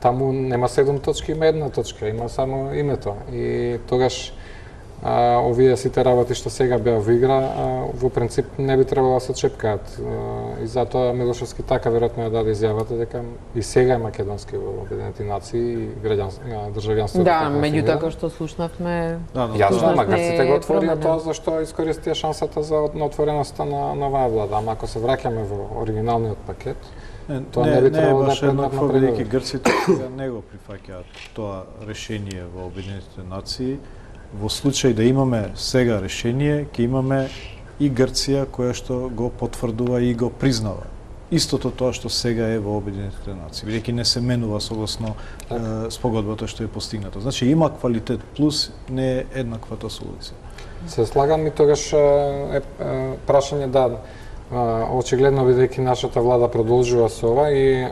таму нема 7 точки, има една точка, има само името. И тогаш овие сите работи што сега беа во игра, во принцип не би требало да се чепкаат. И затоа Милошевски така веројатно ја даде изјавата дека и сега е македонски во Обединените нации и државјанство. Да, меѓутоа како што слушнавме, јасно, ама грците го отворија тоа зашто искористија шансата за отвореноста на оваа влада. Ама ако се враќаме во оригиналниот пакет, тоа не би требало да е предметно бидејќи грците не го прифаќаат тоа решение во Обединетите нации. Во случај да имаме сега решение, ќе имаме и Грција која што го потврдува и го признава. Истото тоа што сега е во Обединетите нации, бидејќи не се менува согласно спогодбата што е постигната. Значи има квалитет плюс, не е еднаквата солуција. Се слагам и тогаш е прашање да, очигледно бидејќи нашата влада продолжува со ова и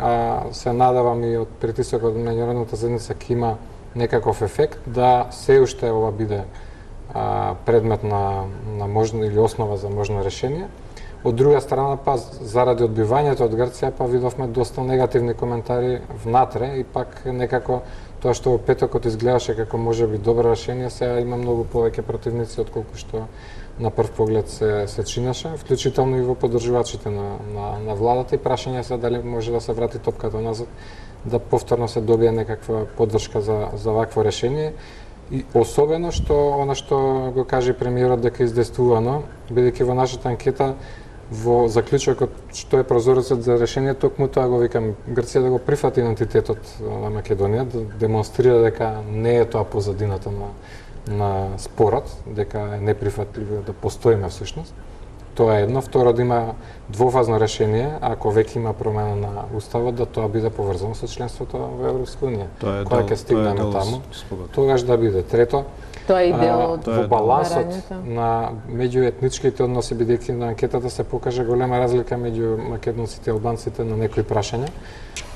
се надевам и од притисокот на меѓународната заедница ќе има некаков ефект да се уште ова биде предмет на можна или основа за можно решение. Од друга страна, па заради одбивањето од Грција, па видовме доста негативни коментари внатре и пак некако тоа што во петокот изгледаше како може би добро решение, сега има многу повеќе противници отколку што на прв поглед се чинеше, вклучително и во поддржувачите на владата и прашање се дали може да се врати топката назад, да повторно се добие некаква поддршка за вакво решение. И особено што она што го кажи премиерот дека издействувано, бидејќи во нашата анкета во заклучокот што е прозорецот за решение, токму тоа го викам, Грција да го прифати идентитетот на Македонија, да демонстрира дека не е тоа позадината на спорот, дека е неприфатливо да постоиме всушност. Тоа е едно. Второ, да има двофазно решение, ако веќе има промена на уставот, да тоа биде поврзано со членството во Европска унија. Кога ќе стигнеме таму, тогаш да биде. Трето, тоа е дел од во балансот на меѓуетничките односи, бидејќи на анкетата се покажа голема разлика меѓу македонците и албанците на некои прашања,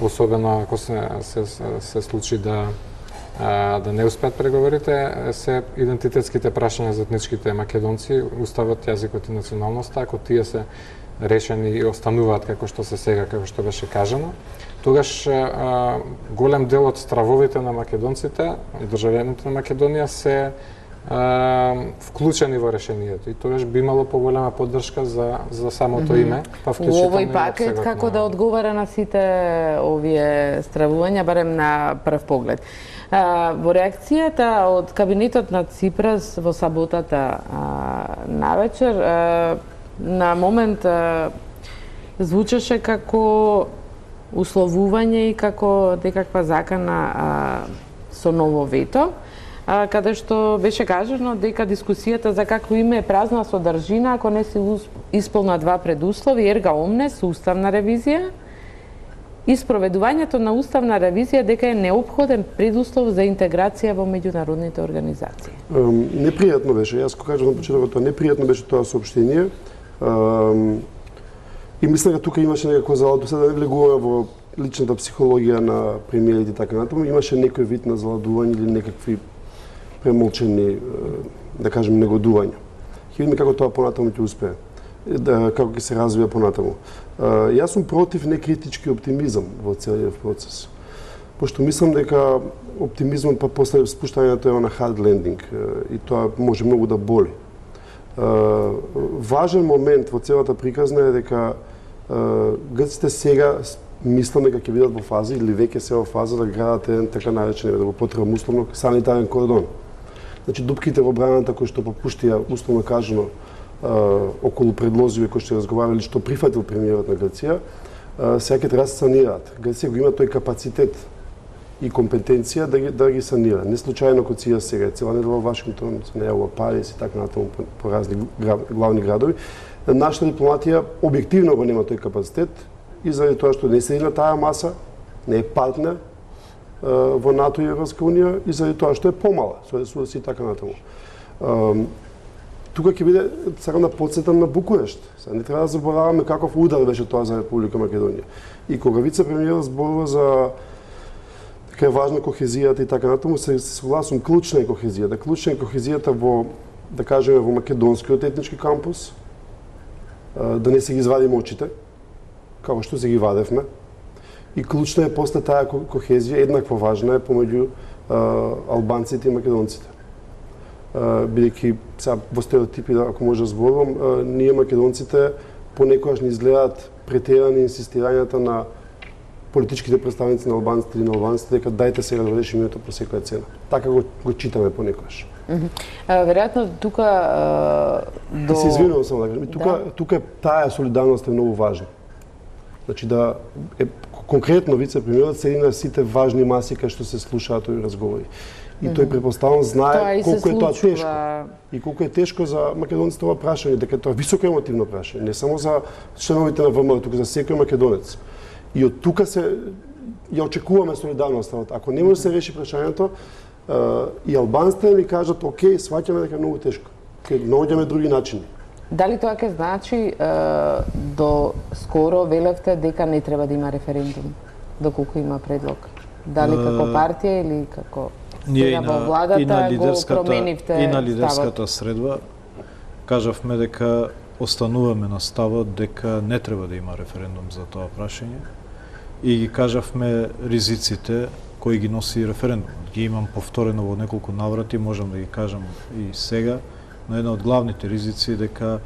особено ако се случи да не успеат преговорите, се идентитетските прашања за етничките македонци, уставот, јазикот и националноста, ако тие се решени и остануваат како што се сега, како што беше кажано, тогаш голем дел од стравовите на македонците, државјаните на Македонија се вклучени во решението и тогаш би имало поголема поддршка за самото име, па вклучително овој пакет како да одговара на сите овие стравувања, барем на прв поглед. Во реакцијата од кабинетот на Ципрас во саботата навечер, на момент звучеше како условување и како некаква закана со ново вето, каде што беше кажано дека дискусијата за какво име е празна содржина ако не се исполнат два предуслови, ерга омнес, уставна ревизија и спроведувањето на уставна ревизија дека е неопходен предуслов за интеграција во меѓународните организации. Непријатно беше, јас кога кажам на почетокот, непријатно беше тоа соопштение. И мислам дека тука имаше некако залад, сега да не влегуваме во личната психологија на премиерите и така натаму, имаше некој вид на заладување или некакви премолчени, да кажем, негодувања. Ќе видиме како тоа понатаму ќе успее, како ќе се развија понатаму. Јас сум против некритички оптимизам во целиот процес. Пошто мислам дека оптимизмот па после спуштањето е на hard landing и тоа може многу да боли. Важен момент во целата приказна е дека грците сега мислам дека ќе бидат во фаза или веќе се во фаза да градат еден така наречен, да го потребам условно, санитарен кордон. Значи дупките во браната кои што попуштија условно кажано околу предлозиви кои што разговарали што прифатил премиерот на Грција, сега ќе треба да се санираат. Грција го има тој капацитет и компетенција да ги санира. Не случајно Коција сега, цела недела во Вашингтон, се најавува Париз и така натаму по разни главни градови. Нашата дипломатија објективно го нема тој капацитет и заради тоа што не седи на таа маса, не е партнер во НАТО и Европска унија и заради тоа што е помала со ресурси и така натаму. Тука ќе биде, сакам да потсетам на Букурешт. Сега не треба да забораваме каков удар беше тоа за Република Македонија. И кога вице-премиерот зборува за дека е важна кохезијата и така натаму, се согласувам, клучна е кохезијата. Клучна е кохезијата во, да кажеме, во македонскиот етнички кампус, да не се ги извадиме очите, како што се ги вадевме. И клучна е после таа кохезија, еднакво важна е помеѓу албанците и македонците. Бидејќи сега во стереотипи, ако може да зборувам, ние македонците понекогаш ни изгледаат претерани инсистирањата на политичките представници на албанците или на албанците дека дајте сега да решиме тоа по секоја цена. Така го читаме понекогаш. Веројатно тука Се извинувам само да кажам. Тука таа солидарност е многу важна. Значи да конкретно вице-премиерот седи на сите важни маси кај што се слушаат овие разговори. И тој претпоставувам знае колку е тоа тешко. И колку е тешко за македонците ова прашање, дека тоа е високо емотивно прашање, не само за членовите на ВМРО, туку за секој македонец. И од тука ја очекуваме солидарноста. Ако не може да се реши прашањето, и албанците ми кажат, окей, сваќаме дека е многу тешко. Ќе наоѓаме други начини. Дали тоа ќе значи до скоро велевте дека не треба да има референдум, доколку има предлог? Дали како партија или како Ние во владата го променивте и на лидерската средба кажавме дека остануваме на ставот дека не треба да има референдум за тоа прашање и ги кажавме ризиците кои ги носи референдум. Ги имам повторено во неколку наврати, можам да ги кажам и сега, но една од главните ризици е дека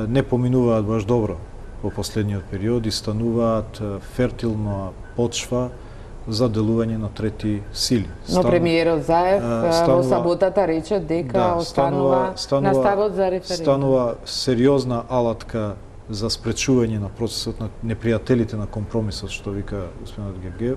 не поминуваат баш добро во последниот период и стануваат фертилна почва за делување на трети сили. Но премиерот Заев во саботата рече дека останува на ставот за референдум. Станува сериозна алатка за спречување на процесот на непријателите на компромисот, што вика господинот Гергиев.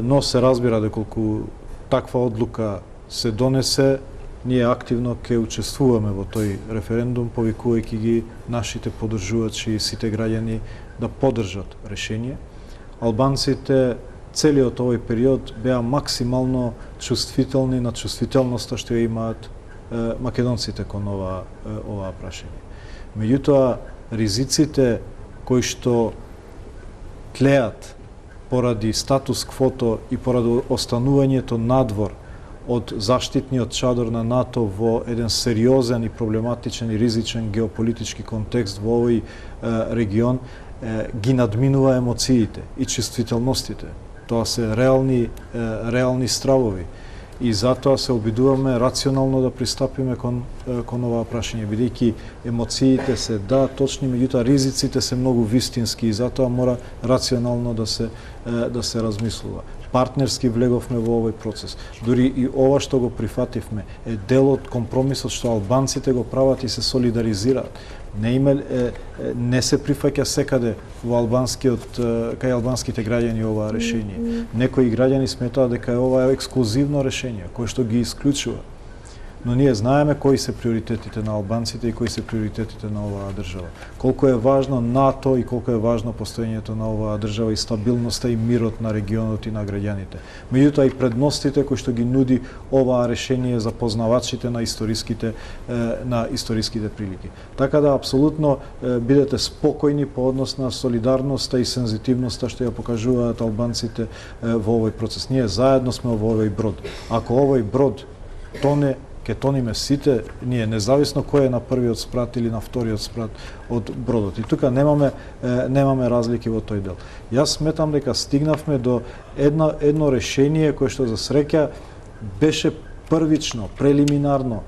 Но се разбира доколку таква одлука се донесе, ние активно ќе учествуваме во тој референдум, повикувајќи ги нашите поддржувачи и сите граѓани да поддржат решение. Албанците целиот овој период беа максимално чувствителни на чувствителноста што ја имаат македонците кон оваа прашање. Меѓутоа, ризиците кои што тлеат поради статус квото и поради останувањето надвор од заштитниот чадор на НАТО во еден сериозен и проблематичен и ризичен геополитички контекст во овој регион, ги надминува емоциите и чувствителностите. Тоа се реални стравови. И затоа се обидуваме рационално да пристапиме кон оваа прашање, бидејќи емоциите се точни, меѓутоа ризиците се многу вистински и затоа мора рационално да се размислува. Партнерски влеговме во овој процес. Дури и ова што го прифативме е дел од компромисот што албанците го прават и се солидаризираат. Не се прифаќа секаде во кај албанските граѓани оваа решение. Некои граѓани сметаат дека ова е ексклузивно решение, кое што ги исклучува. но ние знаеме кои се приоритетите на албанците и кои се приоритетите на оваа држава. Колку е важно НАТО и колку е важно постоењето на оваа држава и стабилноста и мирот на регионот и на граѓаните. Меѓутоа и предностите кои што ги нуди оваа решение за познавачите на историските прилики. Така да апсолутно бидете спокојни по однос на солидарноста и сензитивноста што ја покажуваат албанците во овој процес. Ние заедно сме во овој брод. Ако овој брод тоне, ке тониме сите, ние независно кој е на првиот спрат или на вториот спрат од бродот. И тука немаме разлики во тој дел. Јас сметам дека стигнавме до едно решение кое што за среќа беше првично, прелиминарно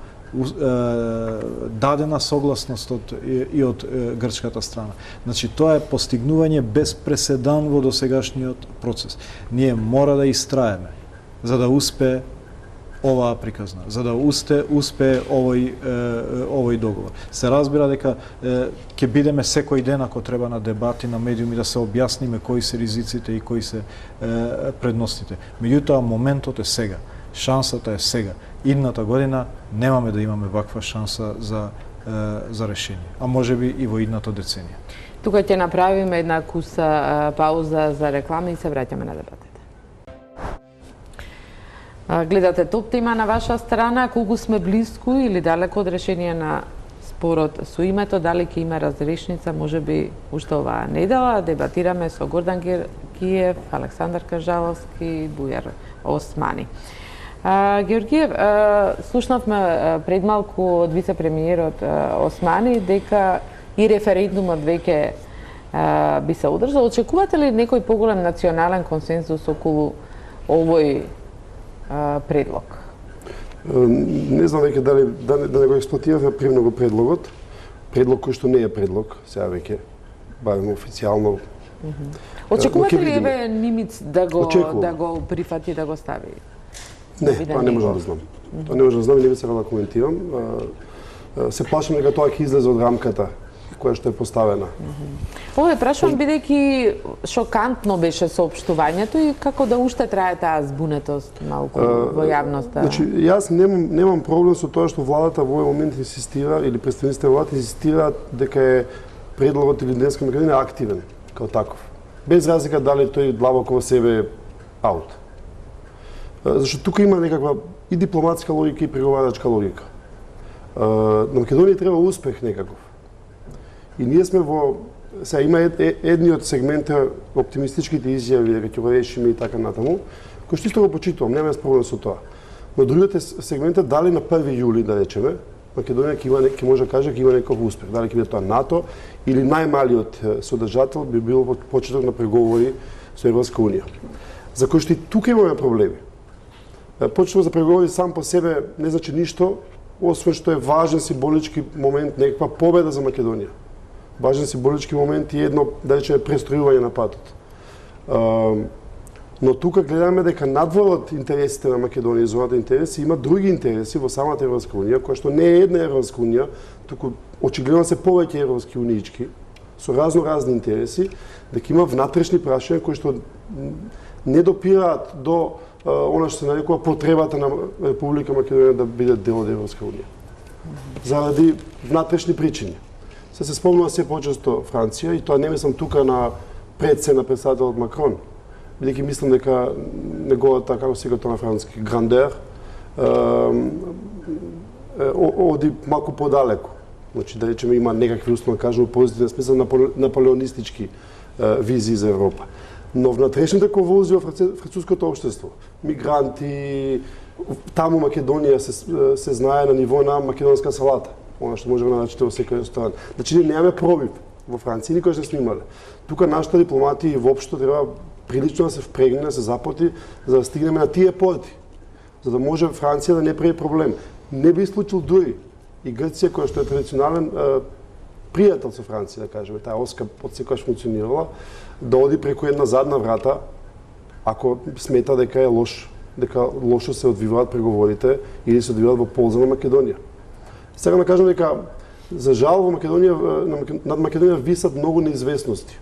дадена согласност од грчката страна. Значи, тоа е постигнување без преседан во досегашниот процес. Ние мора да истраеме за да успее оваа приказна, за да успее овој договор. Се разбира дека ќе бидеме секој ден ако треба на дебати на медиуми да се објасниме кои се ризиците и кои се предностите. Меѓутоа моментот е сега. Шансата е сега. Идната година немаме да имаме ваква шанса за решение, а можеби и во идната деценија. Тука ќе направиме една куса пауза за реклама и се враќаме на дебатите. Гледате топ тема на ваша страна, колку сме близко или далеко од решение на спорот со името, дали ќе има разрешница, можеби уште оваа недела. Дебатираме со Гордан Георгиев, Александар Кажаловски и Бујар Османи. Георгиев, слушнавме пред малку од вице-премиерот Османи дека и референдумот веќе би се одржал. Очекувате ли некој поголем национален консензус околу овој предлог? Не знам веќе дали да не го експлоатираме премногу предлогот. Предлог кој што не е предлог, сега веќе барем официјално. Очекувате ли еве Нимиц да го прифати, да го стави? Не, тоа не можам да знам. Тоа не можам да знам и не би сакал да коментирам. Се плашам дека тоа ќе излезе од рамката која што е поставена. Ова прашувам бидејќи шокантно беше соопштувањето и како да уште трае таа збунетост малку во јавноста. Значи, јас немам проблем со тоа што владата во овој момент инсистира или представниците на владата инсистираат дека е предлогот или Линденска Македонија активен како таков. Без разлика дали тој длабоко во себе е аут. Зашто тука има некаква и дипломатска логика и преговарачка логика. На Македонија треба успех некаков. И ние сме сега има едни од сегмента оптимистичките изјави дека ќе го решиме и така натаму, кој што исто го почитувам, нема проблем со тоа. Но другите сегмента дали на 1 јули да речеме, Македонија ќе може да каже ќе има некој успех, дали ќе биде тоа НАТО или најмалиот содржател би бил почеток на преговори со Европска унија. За кој што и тука имаме проблеми. Почнува за преговори сам по себе не значи ништо, освен што е важен символички момент, некаква победа за Македонија. Важен символички момент и едно, да речеме, престројување на патот. Но тука гледаме дека надвор од интересите на Македонија и зоната интереси има други интереси во самата Европска унија, која што не е една Европска унија, туку очигледно се повеќе европски униички, со разни интереси, дека има внатрешни прашања кои што не допираат до она што се нарекува потребата на Република Македонија да биде дел од Европска унија. Заради внатрешни причини. Се спомнува се почесто Франција и тоа не мислам тука на на председателот Макрон, бидејќи мислам дека неговата, како се тоа на француски, грандер оди малку подалеку. Значи, да речеме, има некакви, условно кажемо, позитивен смисла наполеонистички визии за Европа. Но внатрешните конвулзии во француското општество, мигранти, таму Македонија се знае на ниво на македонска салата, она што може да научите во секој ресторан. Значи, ние немаме пробив во Франција, никој не сме имале. Тука нашата дипломатија и воопшто треба прилично да се впрегне, да се запоти, за да стигнеме на тие порти, за да може Франција да не прави проблем. Не би случил дури и Грција, која што е традиционален пријател со Франција, да кажеме, таа оска од секојаш функционирала, да оди преку една задна врата, ако смета дека е дека лошо се одвиваат преговорите или се одвиваат во полза на Македонија. Сега да кажам дека за жал во Македонија, над Македонија висат многу неизвестности.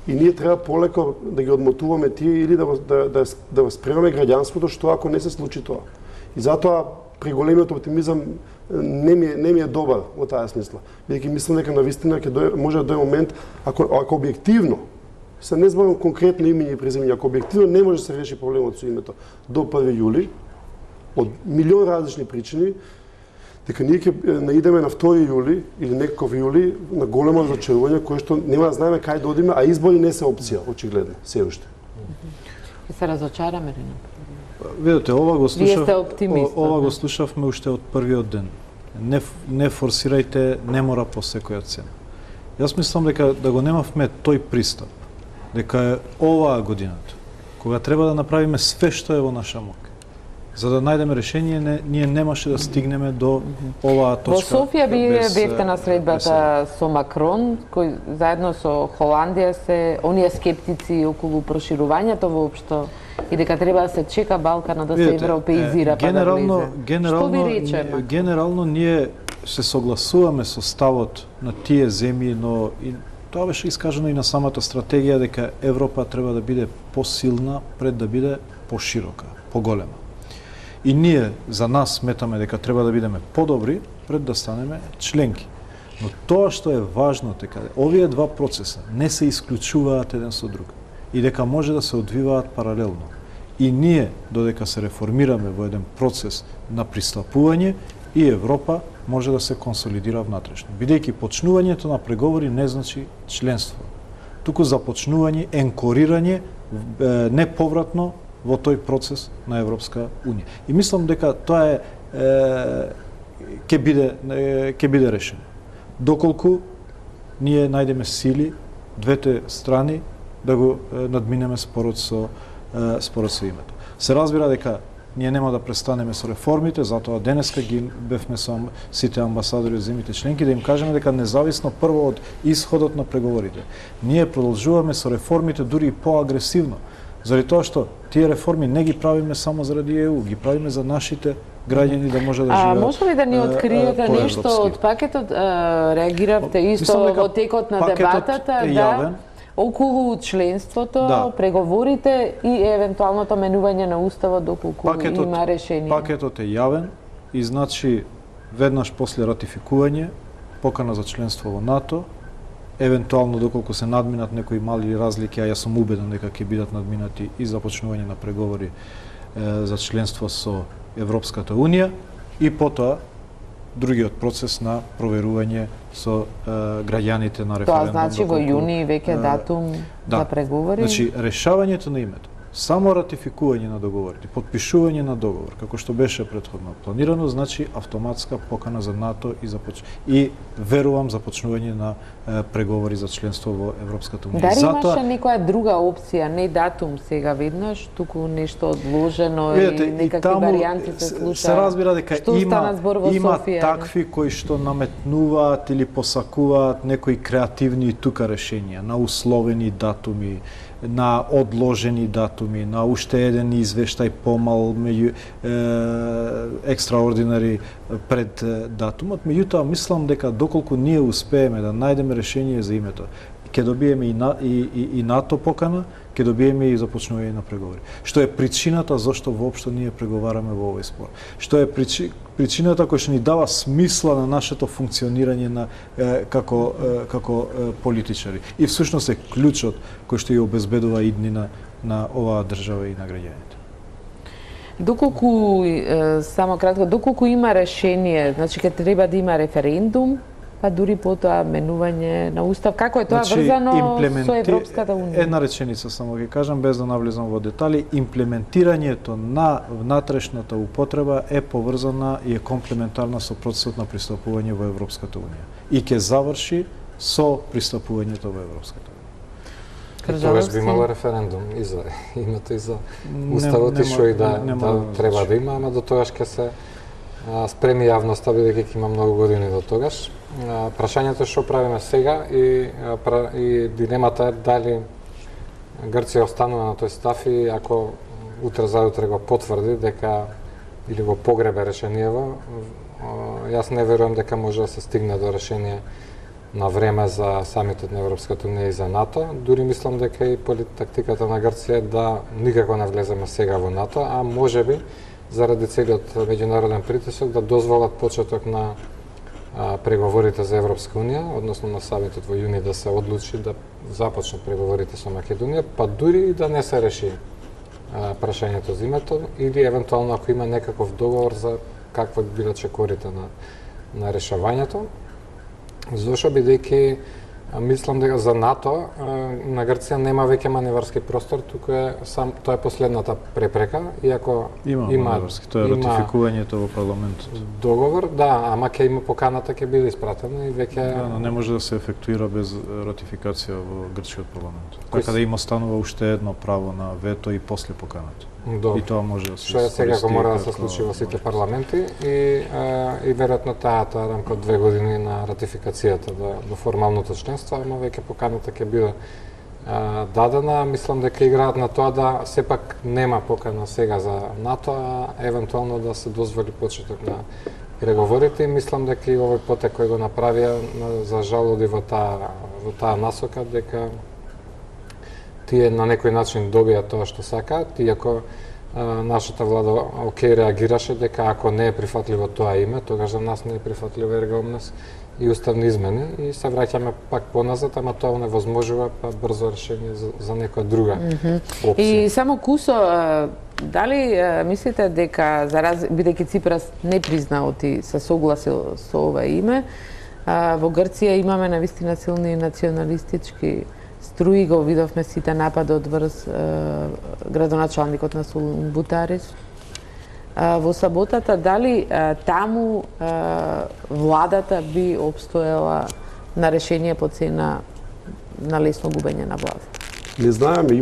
И ние треба полеко да ги одмотуваме тие или да спремаме граѓанството што ако не се случи тоа. И затоа преголемиот оптимизам не ми е добар во таа смисла. Бидејќи мислам дека навистина ќе може да дојде момент ако објективно се не зборам конкретно имење и презимење, ако објективно не може да се реши проблемот со името до 1 јули, од милион различни причини, дека ние ќе наидеме на 2 јули или некаков јули на големо разочарување кое што нема да знаеме кај да одиме, а избори не се опција, очигледно, се уште. Ќе се разочараме ли? Видете, ова го оптимист, слушавме уште од првиот ден. Не форсирајте, не мора по секоја цена. Јас мислам дека да го немавме тој пристап, дека е оваа годината, кога треба да направиме све што е во наша мок, за да најдеме решение, ние немаше да стигнеме до оваа точка. Во Софија бевте на средбата со Макрон, кој заедно со Холандија се оние скептици околу проширувањето воопшто и дека треба да се чека Балканот да се европеизира па да влезе. Што ви рече Макрон? Генерално ние се согласуваме со ставот на тие земји, но и тоа беше искажано и на самата стратегија дека Европа треба да биде посилна пред да биде поширока, поголема. И ние за нас сметаме дека треба да бидеме подобри пред да станеме членки. Но тоа што е важно дека овие два процеса не се исклучуваат еден со друг и дека може да се одвиваат паралелно. И ние додека се реформираме во еден процес на пристапување и Европа може да се консолидира внатрешно. Бидејќи почнувањето на преговори не значи членство, туку започнување, енкорирање неповратно во тој процес на Европска Унија. И мислам дека тоа ќе биде решено. Доколку ние најдеме сили, двете страни, да го надминеме спорот со името. Се разбира дека ние нема да престанеме со реформите, затоа денеска ги бевме со сите амбасадори од земјите членки да им кажеме дека независно прво од исходот на преговорите, ние продолжуваме со реформите дури и поагресивно, заради тоа што тие реформи не ги правиме само заради ЕУ, ги правиме за нашите граѓани да може да живеат. Може ли да ни откриете нешто од пакетот? Реагиравте исто во текот на дебатата, да? Околу членството, преговорите и евентуалното менување на уставот доколку има решение. Пакетот е јавен и значи веднаш после ратификување покана за членство во НАТО, евентуално доколку се надминат некои мали разлики, а јас сум убеден дека ќе бидат надминати и започнување на преговори за членство со Европската Унија и потоа другиот процес на проверување со граѓаните на референдум. Тоа значи во јуни веќе датум за преговори? Значи, решавањето на името, само ратификување на договорите, подпишување на договор, како што беше претходно планирано, значи автоматска покана за НАТО и верувам започнување на преговори за членство во Европската Унија. Дали имаше некоја друга опција, не датум сега веднаш, туку нешто одложено и некакви варијанти се слуша? Се разбира дека има такви кои што наметнуваат или посакуваат некои креативни тука решенија, на условени датуми, на одложени датуми, на уште еден извештај помал меѓу екстраординари пред датумот. Меѓутоа, мислам дека доколку ние успееме да најдеме решение за името, ќе добиеме и НАТО покана, ќе добиеме и започнување на преговори. Што е причината зашто воопшто ние преговараме во овој спор. Што е причината која што ни дава смисла на нашето функционирање како политичари. И всушност е клучот кој што ја обезбедува иднина на оваа држава и на граѓаните. Доколку, само кратко, доколку има решение, значи ќе треба да има референдум, па дури потоа менување на устав, како е тоа врзано со Европската Унија? Една реченица само ќе кажам, без да навлезам во детали, имплементирањето на внатрешната употреба е поврзана и е комплементарна со процесот на пристапување во Европската Унија и ќе заврши со пристапувањето во Европската Унија. Тогаш би имало референдум и за името и за уставот и што и да треба да има, ама до тогаш ќе се спреми јавноста, бидејќи ќе има многу години до тогаш. Прашањето што правиме сега и дилемата е дали Грција останува на тој став и ако утре заутре го потврди дека или го погребе решението, јас не верувам дека може да се стигне до решение на време за самитот на Европската Унија и за НАТО. Дури мислам дека и тактиката на Грција е да никако не влеземе сега во НАТО, а можеби заради целиот меѓународен притисок да дозволат почеток на преговорите за Европска унија, односно на самитот во јуни да се одлучи да започнат преговорите со Македонија, па дури и да не се реши прашањето за името или евентуално ако има некаков договор за каква би биле чекорите на решавањето. Зошто бидејќи мислам дека за НАТО на Грција нема веќе маневарски простор, туку тоа е последната препрека, иако има маневарски, тоа е ратификувањето во парламентот. Договор, да, ама ќе има поканата ќе биде испратена и веќе но не може да се ефектуира без ратификација во грчкиот парламент. Така да има станува уште едно право на вето и после поканата. И тоа може да се што сега мора да се случи во сите парламенти и веројатно таа рамка од 2 години на ратификацијата до формалното членство, ама веќе поканата ќе биде дадена. Мислам дека играат на тоа да сепак нема покана сега за НАТО, а евентуално да се дозволи почеток на преговорите и мислам дека и овој потек кој го направија за жал оди во таа насока дека тие на некој начин добија тоа што сакаат, иако нашата влада окей реагираше дека ако не е прифатливо тоа име, тогаш за нас не е прифатливо ерга омнес и уставни измени и се враќаме пак поназад, ама тоа невозможува па брзо решение за некоја друга опција. И само Кусо, дали мислите дека бидејќи Ципрас не признал и се согласил со ова име, во Грција имаме навистина силни националистички струи, го видовме сите нападот врз градоначалникот на Солун Бутарич. Во саботата, дали таму владата би обстоела на решение по цена на лесно губење на власт? Не знаеме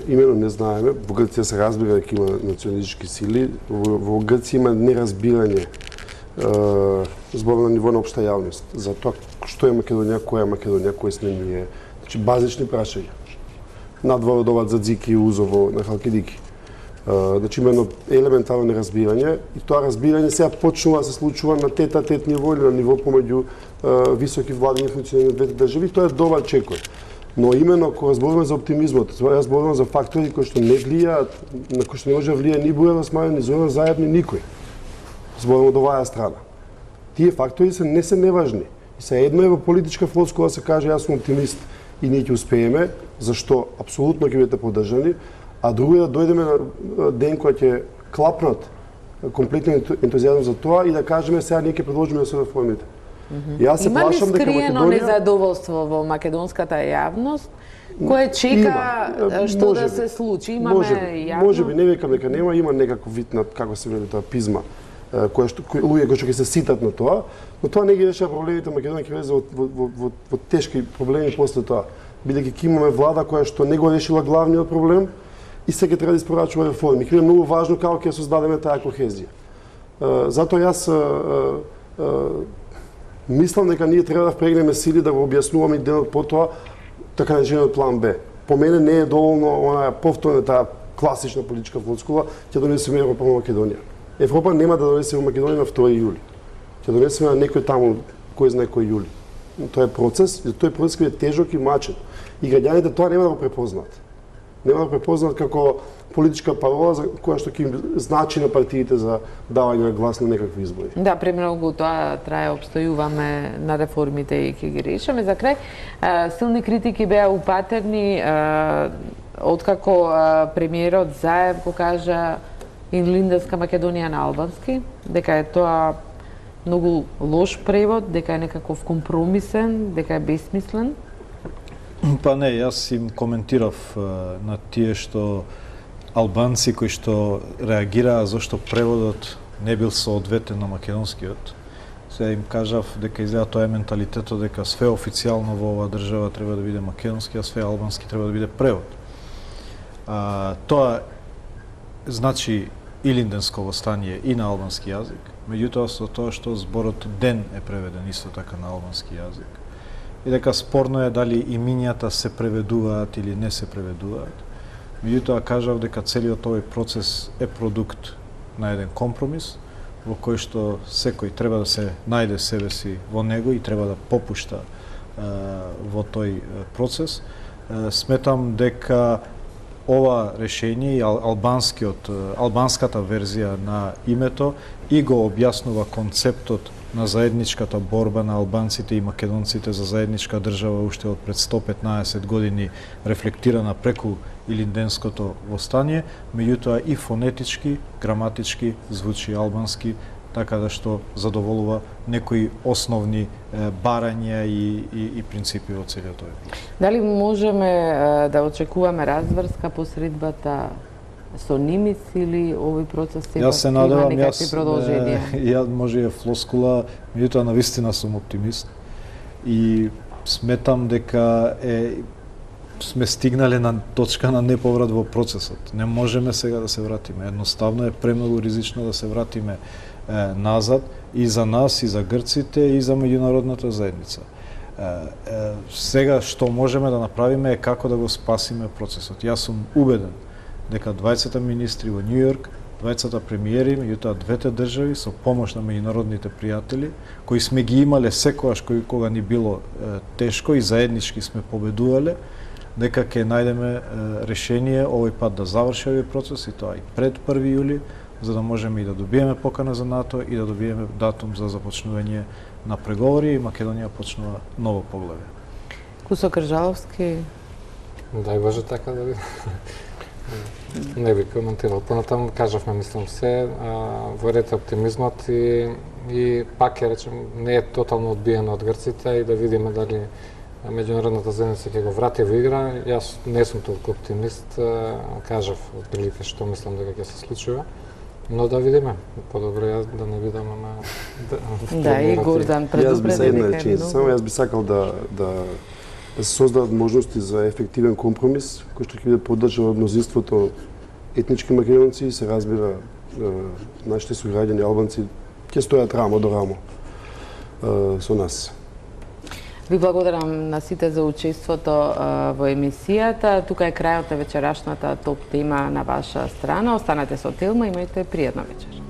имено не знаеме. Во Грција се разбира дека има националистички сили, во Грција има неразбирање збор на ниво на општа јавност за тоа што е Македонија, која е Македонија, кој сме ние. Значи базични прашања. Надвородуваат за Дзики и Узово на Халкидики. Значи има едно елементарно неразбирање и тоа разбирање сега почнува да се случува на тет-а-тет ниво или на ниво помеѓу високи владени функционери на двете држави. Тоа е добар чекор. Но именно кога зборуваме за оптимизмот, тоа зборуваме за фактори кои што не влијаат, на кои што не може да влијае ни Бујар Османи, ни Зоран Заев, ни никој. Зборуваме од оваа страна. Тие фактори не се неважни. И се едно е во политичка флоскула да се каже јас сум оптимист и ние ќе успееме, зашто апсолутно ќе бидете поддржани, а друго е да дојдеме на ден кој ќе клапнат комплетен ентузијазм за тоа и да кажеме сега ние ќе предложиме да се реформите. Јас се плашам дека Македонија... Има ли скриено незадоволство во македонската јавност кое чека што да се случи? Имаме јавно... Може би, не викам дека нема, има некаков вид на, како се вели тоа, пизма, луѓе кои што ќе се ситат на тоа, но тоа не ги решава проблемите. Македонија ќе влезе во тешки проблеми после тоа, бидејќи ќе имаме влада која што не го решила главниот проблем и сега треба да испорачува реформи. Ќе е многу важно како ќе создадеме таа кохезија. Затоа јас мислам дека ние треба да впрегнеме сили да го објаснуваме денот потоа така наречениот план Б. По мене не е доволно онаа повторна таа класична политичка флоскула ќе донесеме Европа во Македонија. Европа нема да донесе во Македонија на 2 јули. Ќе донесеме на некој таму, кој знае кој јули. Тоа е процес, и тој процес е тежок и мачен. И граѓаните тоа нема да го препознаат. Нема да го препознаат како политичка парола за која што ќе им значи на партиите за давање на глас на некакви избори. Да, премногу тоа трае, обстојуваме на реформите и ќе ги решиме. За крај, силни критики беа упатерни откако премиерот Заев го кажа Инлинденска Македонија на албански, дека е тоа многу лош превод, дека е некаков компромисен, дека е бесмислен. Па не, јас им коментирав на тие што албанци кои што реагираа зашто преводот не бил соодветен на македонскиот. Сега им кажав дека изгледа тоа е менталитетот дека све официјално во оваа држава треба да биде македонски, а све албански треба да биде превод. Тоа значи Илинденско востание и на албански јазик, меѓутоа со тоа што зборот ден е преведен исто така на албански јазик. И дека спорно е дали имињата се преведуваат или не се преведуваат. Меѓутоа кажав дека целиот овој процес е продукт на еден компромис во кој што секој треба да се најде себе си во него и треба да попушта во тој процес. Сметам дека ова решение и албанската верзија на името и го објаснува концептот на заедничката борба на албанците и македонците за заедничка држава уште од пред 115 години, рефлектирана преку Илинденското востание, меѓутоа и фонетички, граматички звучи албански, така да што задоволува некои основни барања и принципи во целиот овој процес. Дали можеме да очекуваме разврска посредбата со Нимиц или овој процес има некакви продолженија? Ја може е флоскула, меѓутоа навистина сум оптимист и сметам дека сме стигнале на точка на неповрат во процесот. Не можеме сега да се вратиме. Едноставно е премногу ризично да се вратиме назад и за нас, и за грците, и за меѓународната заедница. Сега што можеме да направиме е како да го спасиме процесот. Јас сум убеден дека двајцата министри во Њу Јорк, двајцата премиери, меѓутоа двете држави со помош на меѓународните пријатели, кои сме ги имале секогаш кога ни било тешко и заеднички сме победувале, дека ќе најдеме решение овој пат да заврши овој процес и тоа и пред 1 јули, за да можеме и да добиеме покана за НАТО и да добиеме датум за започнување на преговори и Македонија почнува ново поглавје. Кусо Кржаловски? Дај Боже така да ви... Не би коментирал. Понатаму кажавме, мислам се, во ред оптимизмот и пак ја речем, не е тотално одбиено од грците и да видиме дали меѓународната заедница ќе го врати во игра. Јас не сум толку оптимист, кажав отприлика што мислам дека ќе се случува. Но да видиме, подобро јас да не видам, ама... Да, и Гордан предупреди дека е само јас би сакал да се создадат можности за ефективен компромис, кој што ќе биде поддржан од мнозинството етнички македонци и се разбира нашите сограѓани албанци ќе стојат рамо до рамо со нас. Ви благодарам на сите за учеството во емисијата. Тука е крајот на вечерашната топ тема на ваша страна. Останете со Телма, имајте пријатна вечер.